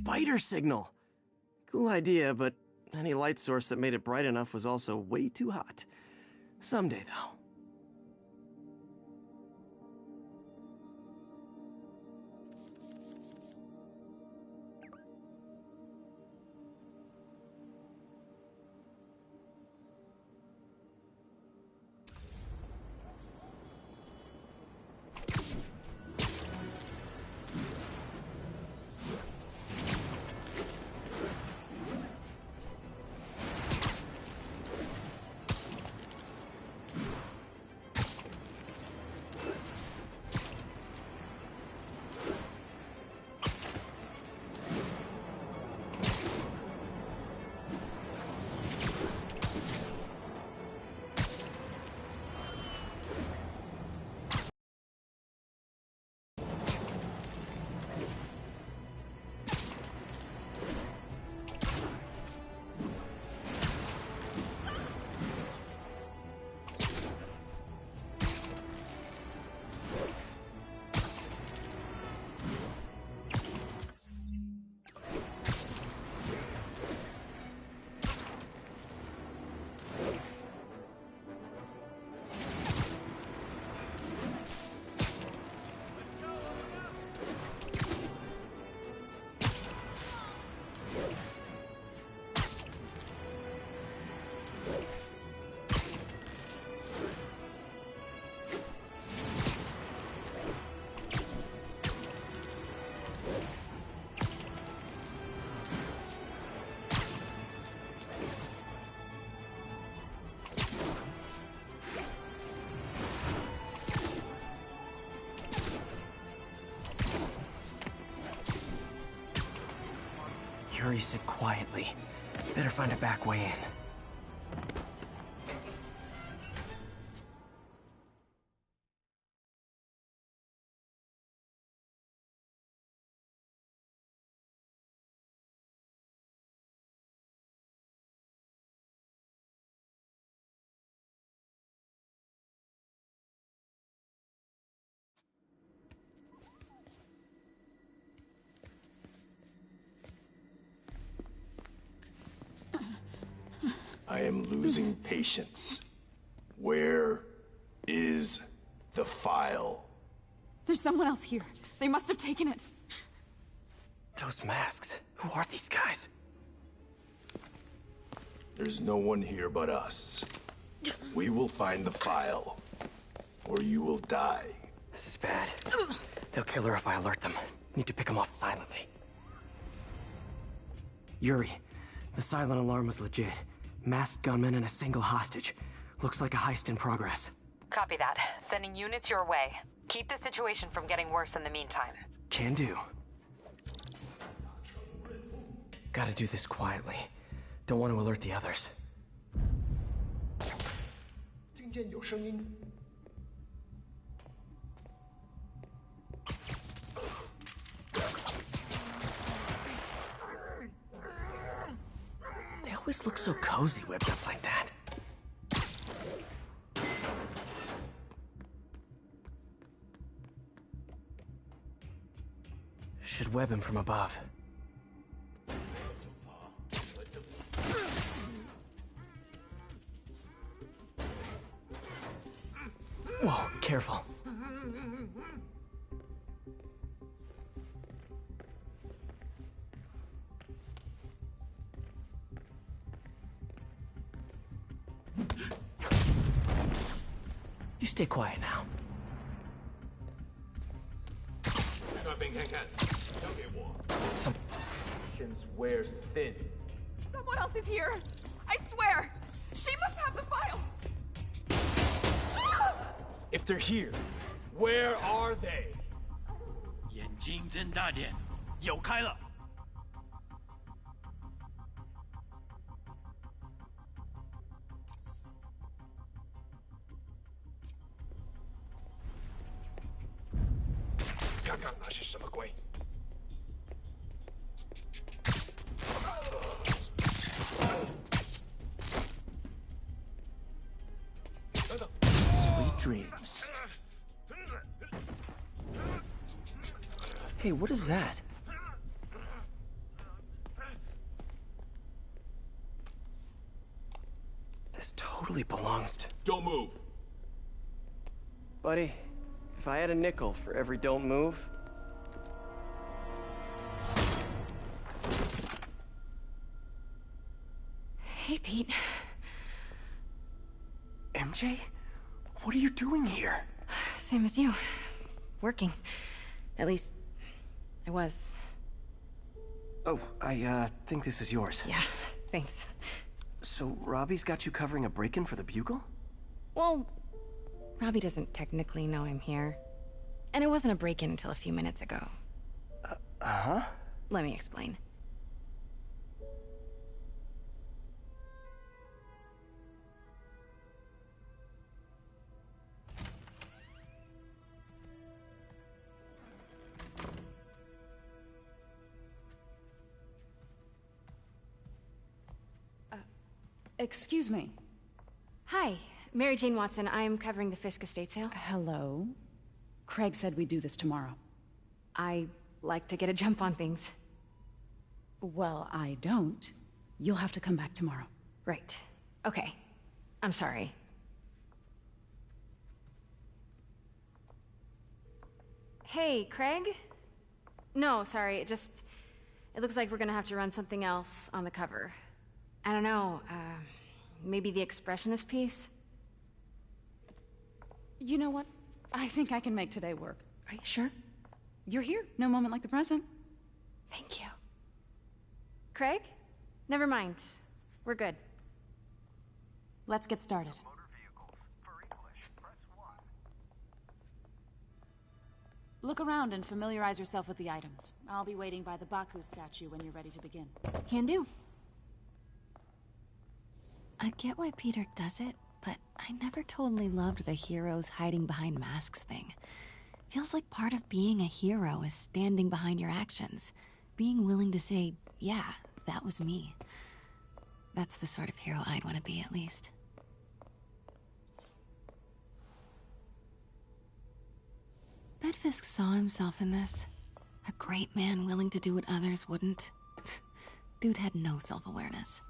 Spider signal. Cool idea, but any light source that made it bright enough was also way too hot. Someday, though. Yuri said quietly. Better find a back way in.
I am losing patience. Where is the file?
There's someone else here. They must have taken it.
Those masks. Who are these guys?
There's no one here but us. We will find the file, or you will die.
This is bad. They'll kill her if I alert them. Need to pick them off silently. Yuri, the silent alarm was legit. Masked gunmen and a single hostage. Looks like a heist in progress.
Copy that. Sending units your way. Keep the situation from getting worse in the meantime.
Can do. Gotta do this quietly. Don't want to alert the others.
听见有声音。
Ugh.
always look so cozy whipped up like that. Should web him from above. Whoa, careful. You stay quiet now. Some
wears thin.
Someone else is here. I swear. She must have the files.
If they're here, where are they?
眼睛睁大点，有开了。
刚刚那是什么鬼？
Sweet dreams. Hey, what is that? This totally belongs to...
Don't move.
Buddy, if I had a nickel for every don't move...
Hey, Pete.
MJ? What are you doing here?
Same as you. Working. At least, I was.
Oh, I think this is yours.
Yeah, thanks.
So, Robbie's got you covering a break-in for the Bugle?
Well, Robbie doesn't technically know I'm here. And it wasn't a break-in until a few minutes ago.
Uh-huh?
Let me explain.
Excuse me.
Hi, Mary Jane Watson. I'm covering the Fisk estate sale.
Hello. Craig said we'd do this tomorrow.
I like to get a jump on things.
Well, I don't. You'll have to come back tomorrow.
Right. Okay. I'm sorry. Hey, Craig? No, sorry. It looks like we're gonna have to run something else on the cover. I don't know, maybe the expressionist piece?
You know what? I think I can make today work.
Are you sure?
You're here. No moment like the present.
Thank you. Craig? Never mind. We're good.
Let's get started. Look around and familiarize yourself with the items. I'll be waiting by the Baku statue when you're ready to begin.
Can do. I get why Peter does it, but I never totally loved the heroes hiding behind masks thing. Feels like part of being a hero is standing behind your actions. Being willing to say, yeah, that was me. That's the sort of hero I'd want to be, at least. Bet Fisk saw himself in this. A great man willing to do what others wouldn't. Dude had no self-awareness.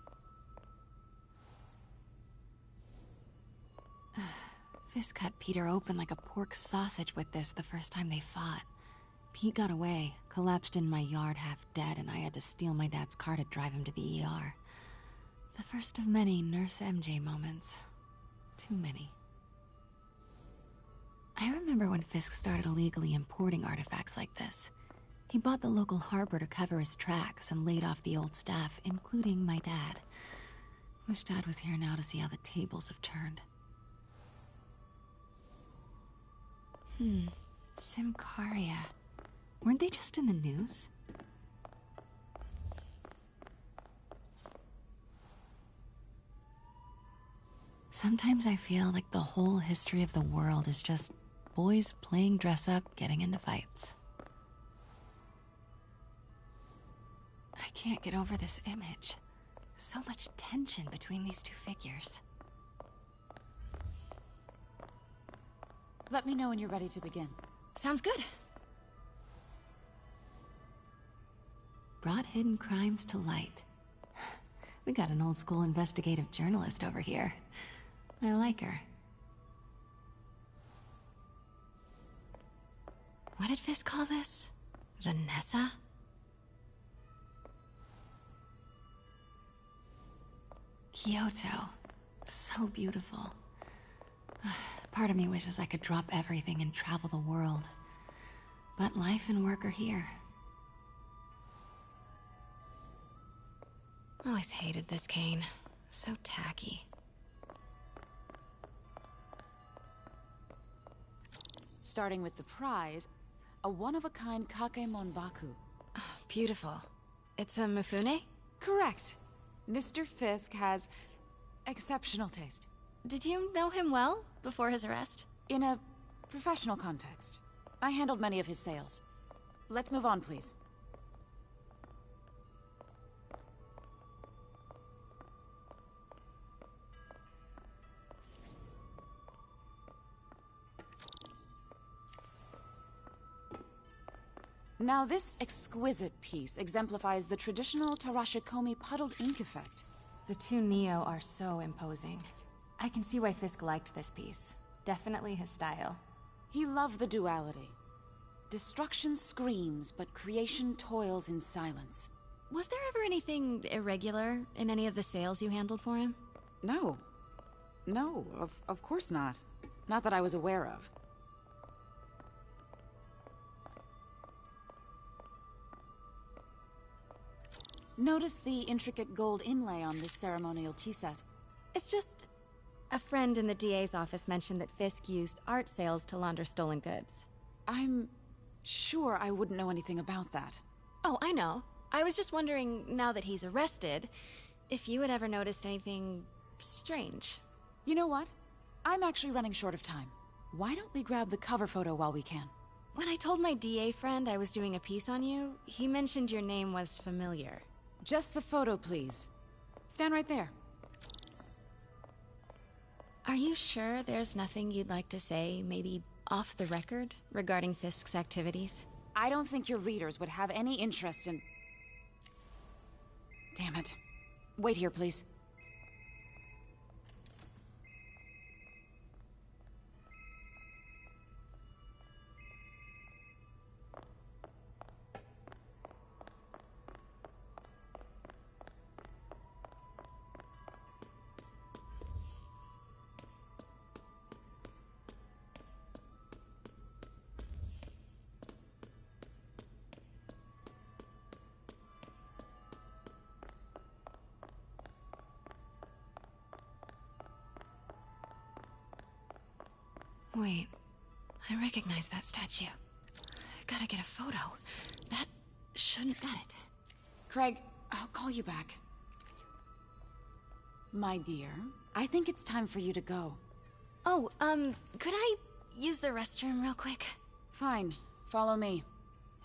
Fisk cut Peter open like a pork sausage with this the first time they fought. Pete got away, collapsed in my yard half dead, and I had to steal my dad's car to drive him to the ER. The first of many Nurse MJ moments. Too many. I remember when Fisk started illegally importing artifacts like this. He bought the local harbor to cover his tracks and laid off the old staff, including my dad. Wish Dad was here now to see how the tables have turned. Simcaria. Weren't they just in the news? Sometimes I feel like the whole history of the world is just boys playing dress-up, getting into fights. I can't get over this image. So much tension between these two figures.
Let me know when you're ready to begin.
Sounds good. Brought hidden crimes to light. We got an old school investigative journalist over here. I like her. What did Fisk call this? Vanessa? Kyoto. So beautiful. Part of me wishes I could drop everything and travel the world. But life and work are here. Always hated this cane. So tacky.
Starting with the prize, a one-of-a-kind Kakemon Baku.
Beautiful. It's a Mifune?
Correct. Mr. Fisk has exceptional taste.
Did you know him well before his arrest?
In a professional context. I handled many of his sales. Let's move on, please. Now, this exquisite piece exemplifies the traditional Tarashikomi puddled ink effect.
The two Neo are so imposing. I can see why Fisk liked this piece. Definitely his style.
He loved the duality. Destruction screams, but creation toils in silence.
Was there ever anything irregular in any of the sales you handled for him?
No. No, of course not. Not that I was aware of. Notice the intricate gold inlay on this ceremonial tea set.
It's just... a friend in the DA's office mentioned that Fisk used art sales to launder stolen goods.
I'm sure I wouldn't know anything about that.
Oh, I know. I was just wondering, now that he's arrested, if you had ever noticed anything strange.
You know what? I'm actually running short of time. Why don't we grab the cover photo while we can?
When I told my DA friend I was doing a piece on you, he mentioned your name was familiar.
Just the photo, please. Stand right there.
Are you sure there's nothing you'd like to say, maybe off the record, regarding Fisk's activities?
I don't think your readers would have any interest in... Damn it. Wait here, please.
Wait, I recognize that statue. Gotta get a photo. That shouldn't be it.
Craig, I'll call you back. My dear, I think it's time for you to go.
Oh, could I use the restroom real quick?
Fine. Follow me.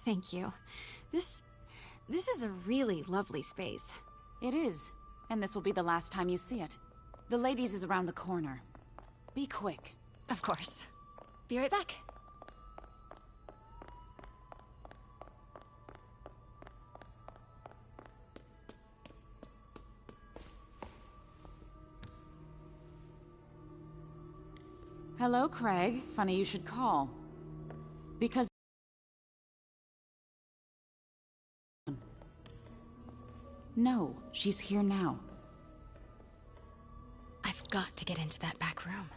Thank you. This is a really lovely space.
It is. And this will be the last time you see it. The ladies is around the corner. Be quick.
Of course. Be right back.
Hello, Craig. Funny you should call. Because... No, she's here now.
I've got to get into that back room.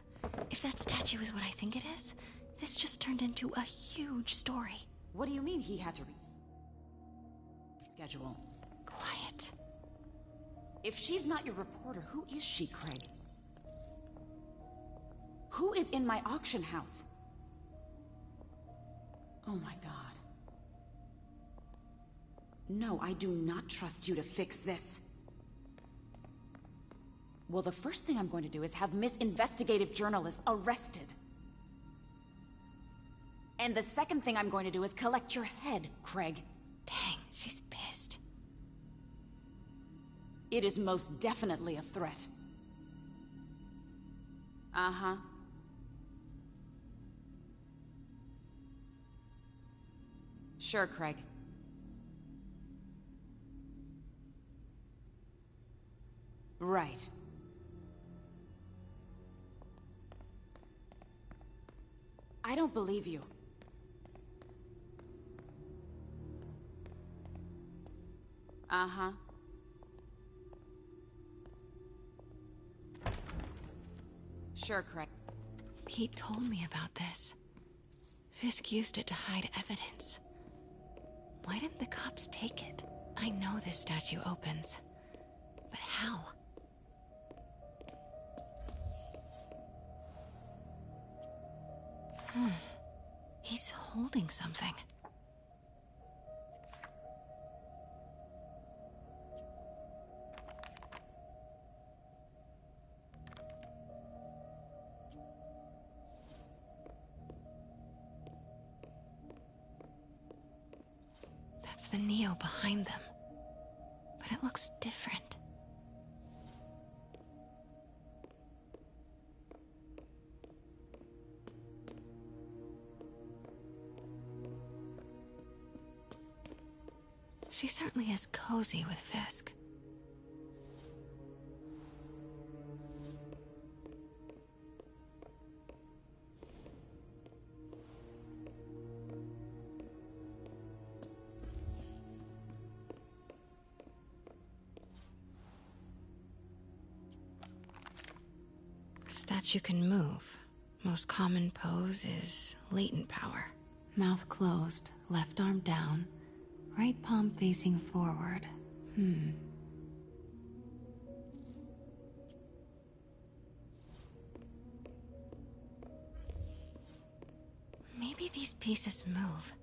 If that statue is what I think it is, this just turned into a huge story.
What do you mean he had to schedule?
Quiet.
If she's not your reporter, who is she, Craig? Who is in my auction house? Oh my god. No, I do not trust you to fix this. Well, the first thing I'm going to do is have Miss Investigative Journalist arrested. And the second thing I'm going to do is collect your head, Craig.
Dang, she's pissed.
It is most definitely a threat. Uh-huh. Sure, Craig. Right. I don't believe you. Uh-huh. Sure, Craig.
Pete told me about this. Fisk used it to hide evidence. Why didn't the cops take it? I know this statue opens. But how? He's holding something. That's the Neo behind them. But it looks different. She certainly is cozy with Fisk. Statue can move. Most common pose is latent power. Mouth closed, left arm down, right palm facing forward. Maybe these pieces move.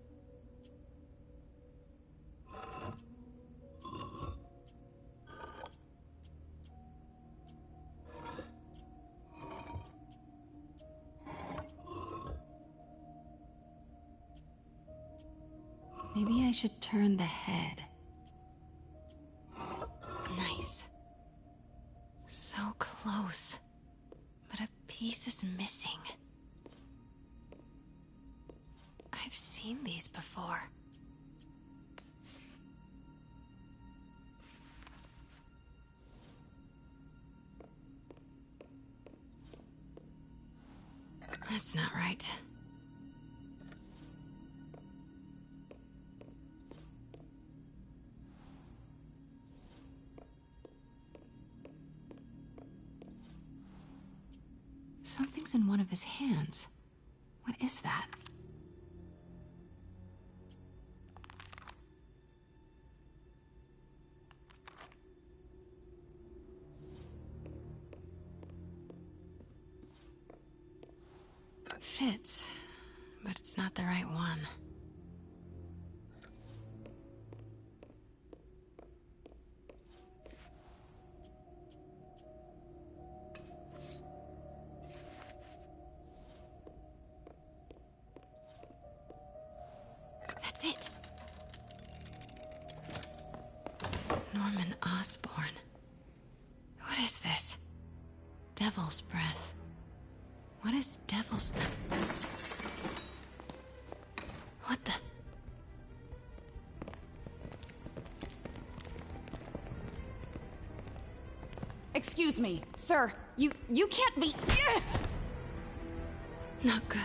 Maybe I should turn the head. Nice. So close. But a piece is missing. I've seen these before. That's not right. Something's in one of his hands. What is that? Fits, but it's not the right one. That's it. Norman Osborn. What is this? Devil's breath. What is devil's... What the...
Excuse me, sir. You can't be...
Not good.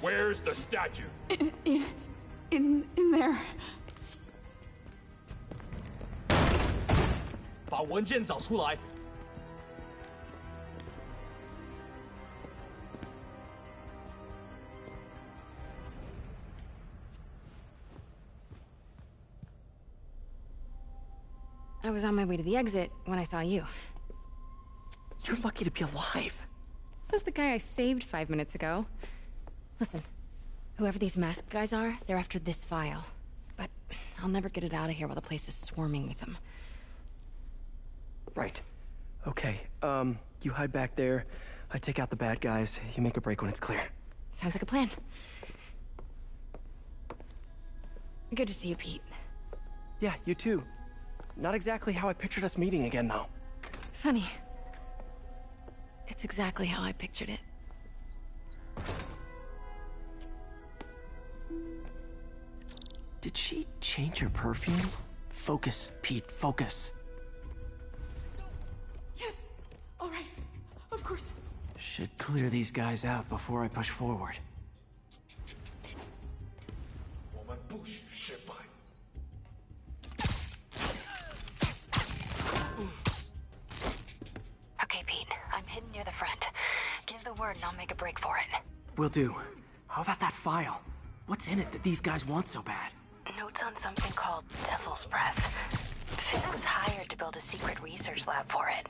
Where's the statue?
In there.
把文件找出来。
I was on my way to the exit when I saw you.
You're lucky to be alive.
Says the guy I saved 5 minutes ago. Listen, whoever these masked guys are, they're after this file. But I'll never get it out of here while the place is swarming with them.
Right. Okay, you hide back there. I take out the bad guys. You make a break when it's clear.
Sounds like a plan. Good to see you, Pete.
Yeah, you too. Not exactly how I pictured us meeting again, though.
Funny. It's exactly how I pictured it.
Did she change her perfume? Focus, Pete, focus.
Yes! Alright. Of course.
Should clear these guys out before I push forward.
Okay, Pete. I'm hidden near the front. Give the word and I'll make a break for it.
Will do. How about that file? What's in it that these guys want so bad?
Notes on something called Devil's Breath. Fisk was hired to build a secret research lab for it.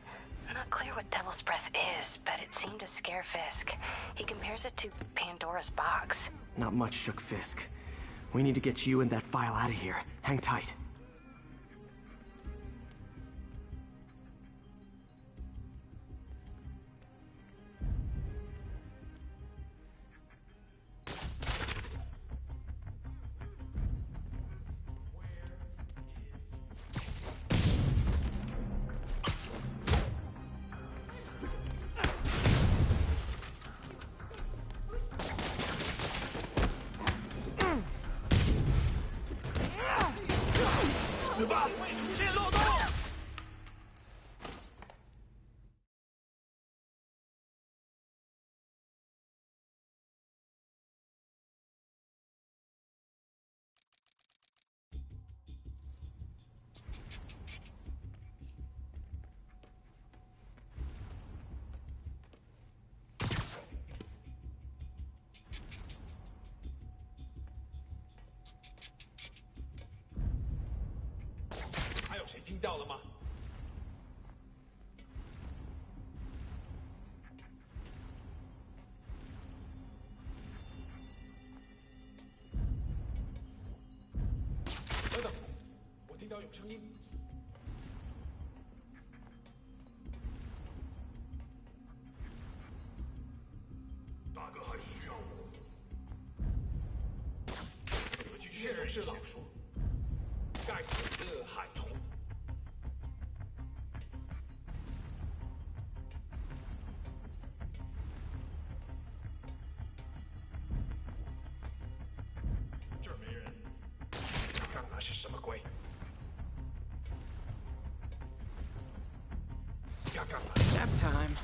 Not clear what Devil's Breath is, but it seemed to scare Fisk. He compares it to Pandora's box.
Not much shook Fisk. We need to get you and that file out of here. Hang tight. Nap time.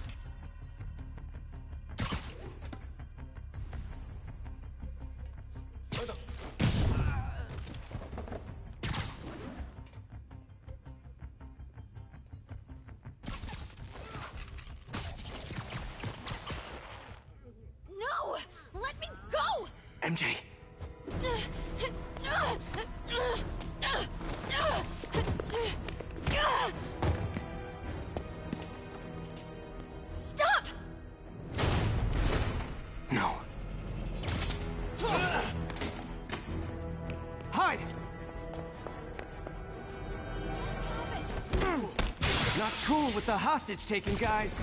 No! Let me go!
MJ.
Stop!
No. Hide! Not cool with the hostage-taking guys.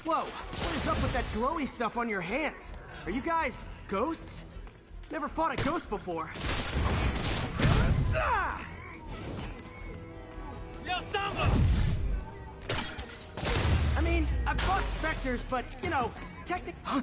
Whoa! What is up with that glowy stuff on your hands? Are you guys ghosts? Never fought a ghost before. Ah! I mean, I've fought specters, but, you know, technically... Huh?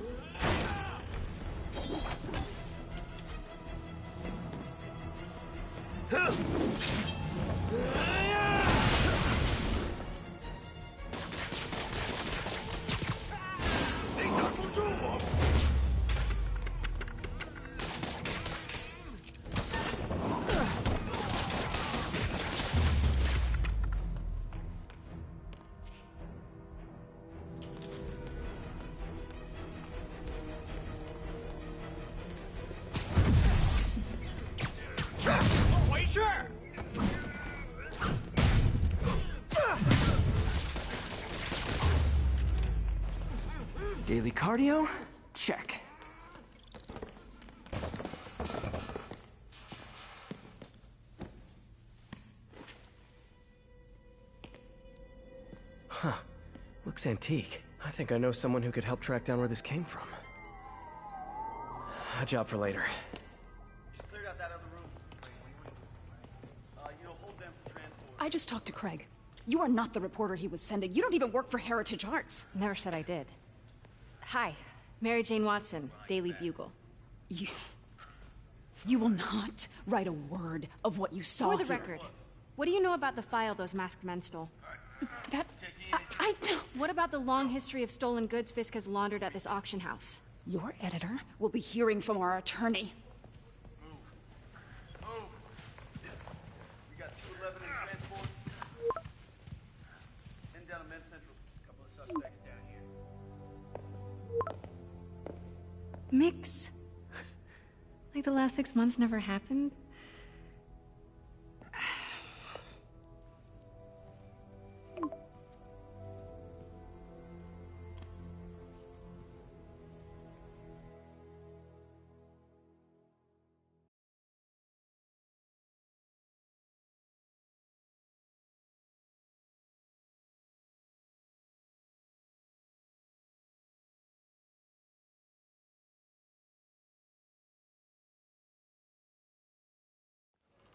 Daily cardio? Check. Huh. Looks antique. I think I know someone who could help track down where this came from.
A job for later.
Cleared out that other room. Hold them for transport.
I just talked to Craig. You are not the reporter he was sending. You don't even work for Heritage Arts.
Never said I did. Hi, Mary Jane Watson, Daily Bugle.
You will not write a word of what you saw
For the
here.
record, what do you know about the file those masked men stole?
I don't...
What about the long history of stolen goods Fisk has laundered at this auction house?
Your editor will be hearing from our attorney.
We got 211 in transport. Heading down to Men's Central. A couple of suspects down here.
Mix? Like the last 6 months never happened?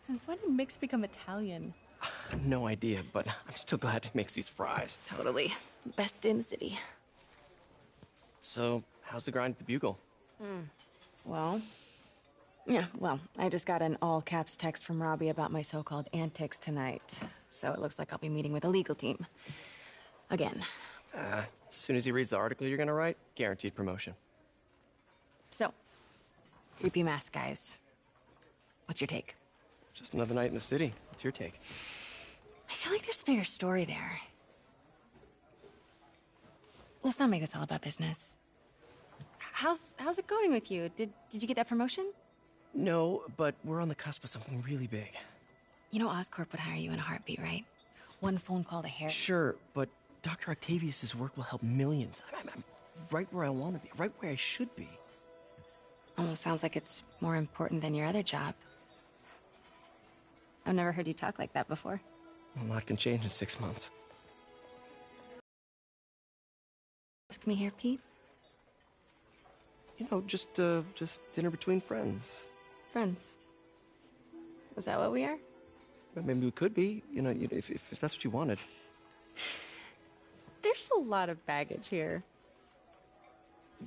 Since when did Mix become Italian?
No idea, but I'm still glad he makes these fries.
Totally. Best in the city.
So, how's the grind at the Bugle?
Well, I just got an all-caps text from Robbie about my so-called antics tonight. So it looks like I'll be meeting with a legal team. Again.
As soon as he reads the article you're gonna write, guaranteed promotion.
So, creepy mask guys. What's your take?
Just another night in the city. What's your take?
I feel like there's a bigger story there. Let's not make this all about business. How's it going with you? Did you get that promotion?
No, but we're on the cusp of something really big.
You know Oscorp would hire you in a heartbeat, right? One phone call to Harry.
Sure, but Dr. Octavius's work will help millions. I'm right where I want to be, right where I should be.
Almost sounds like it's more important than your other job. I've never heard you talk like that before.
A lot can change in 6 months.
Ask me here, Pete.
You know, just dinner between friends.
Friends. Is that what we are?
Well, maybe we could be, you know, if that's what you wanted.
There's a lot of baggage here.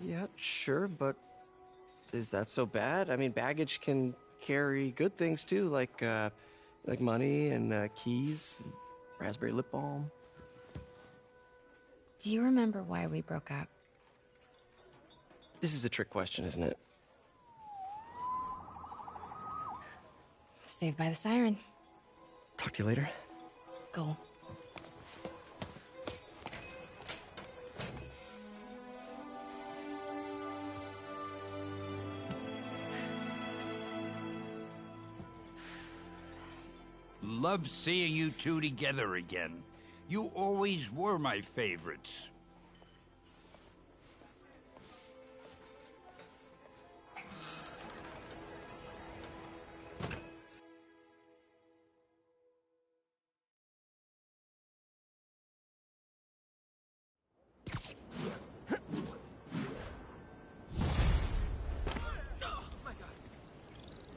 Yeah, sure, but is that so bad? I mean, baggage can carry good things too, like money and keys, and raspberry lip balm.
Do you remember why we broke up?
This is a trick question, isn't it?
Saved by the siren.
Talk to you later.
Go.
Love seeing you two together again. You always were my favorites.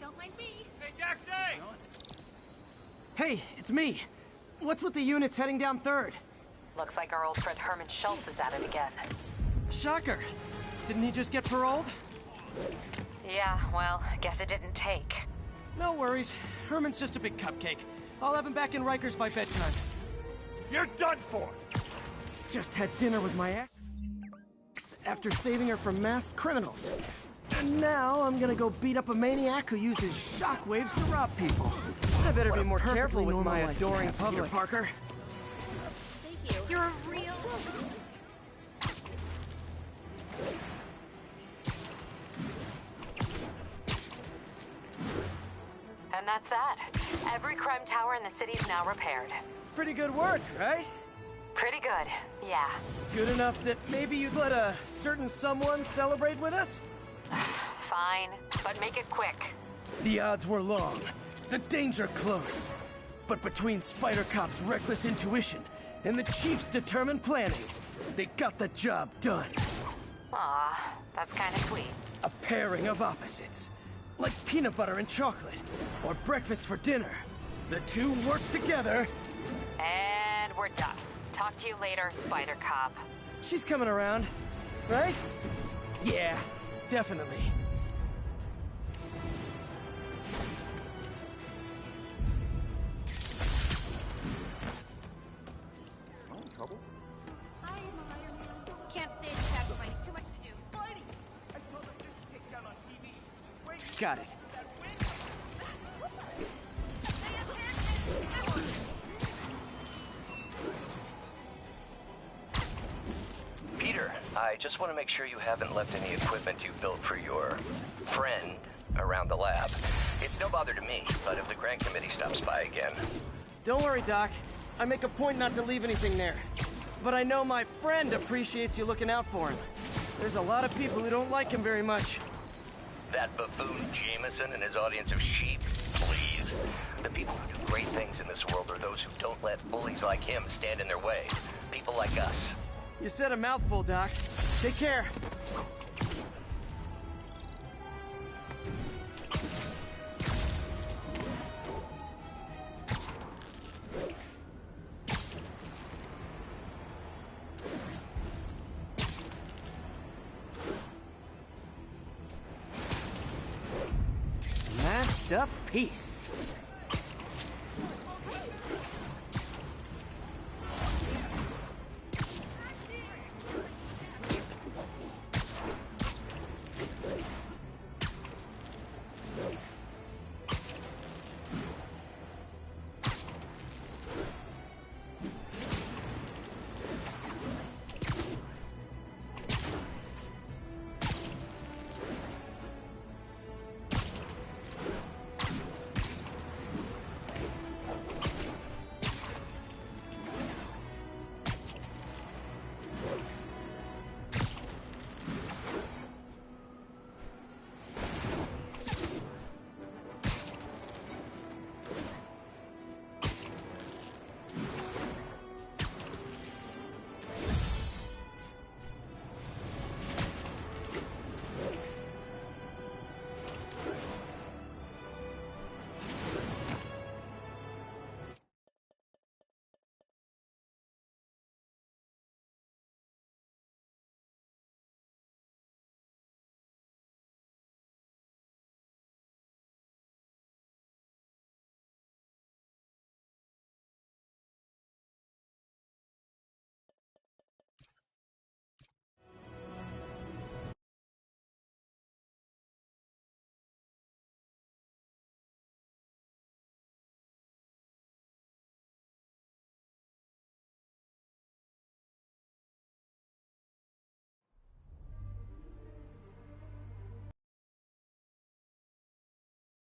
Don't mind me.
Hey, Jaxie!
Hey, it's me. What's with the units heading down 3rd?
Looks like our old friend Herman Schultz is at it again.
Shocker. Didn't he just get paroled?
Yeah, well, guess it didn't take.
No worries. Herman's just a big cupcake. I'll have him back in Rikers by bedtime.
You're done for!
Just had dinner with my ex after saving her from masked criminals. And now I'm gonna go beat up a maniac who uses shockwaves to rob people. I better be more careful with my adoring public, Peter Parker.
Thank you. You're a real...
And that's that. Every crime tower in the city's now repaired.
Pretty good work, right?
Pretty good, yeah.
Good enough that maybe you'd let a certain someone celebrate with us?
Fine, but make it quick.
The odds were long, the danger close. But between Spider Cop's reckless intuition and the Chief's determined planning, they got the job done.
Aw, that's kind of sweet.
A pairing of opposites. Like peanut butter and chocolate, or breakfast for dinner. The two work together.
And we're done. Talk to you later, Spider Cop.
She's coming around, right? Yeah, definitely.
Trouble?
Can't stay in the cab, finding too much to do.
Spidey! I saw the fish take down on TV. Wait,
Got it.
Peter, I just want to make sure you haven't left any equipment you built for your friend around the lab. It's no bother to me, but if the grant committee stops by again...
Don't worry, Doc. I make a point not to leave anything there. But I know my friend appreciates you looking out for him. There's a lot of people who don't like him very much.
That buffoon Jameson and his audience of sheep? Please. The people who do great things in this world are those who don't let bullies like him stand in their way. People like us.
You said a mouthful, Doc. Take care. Masked up piece.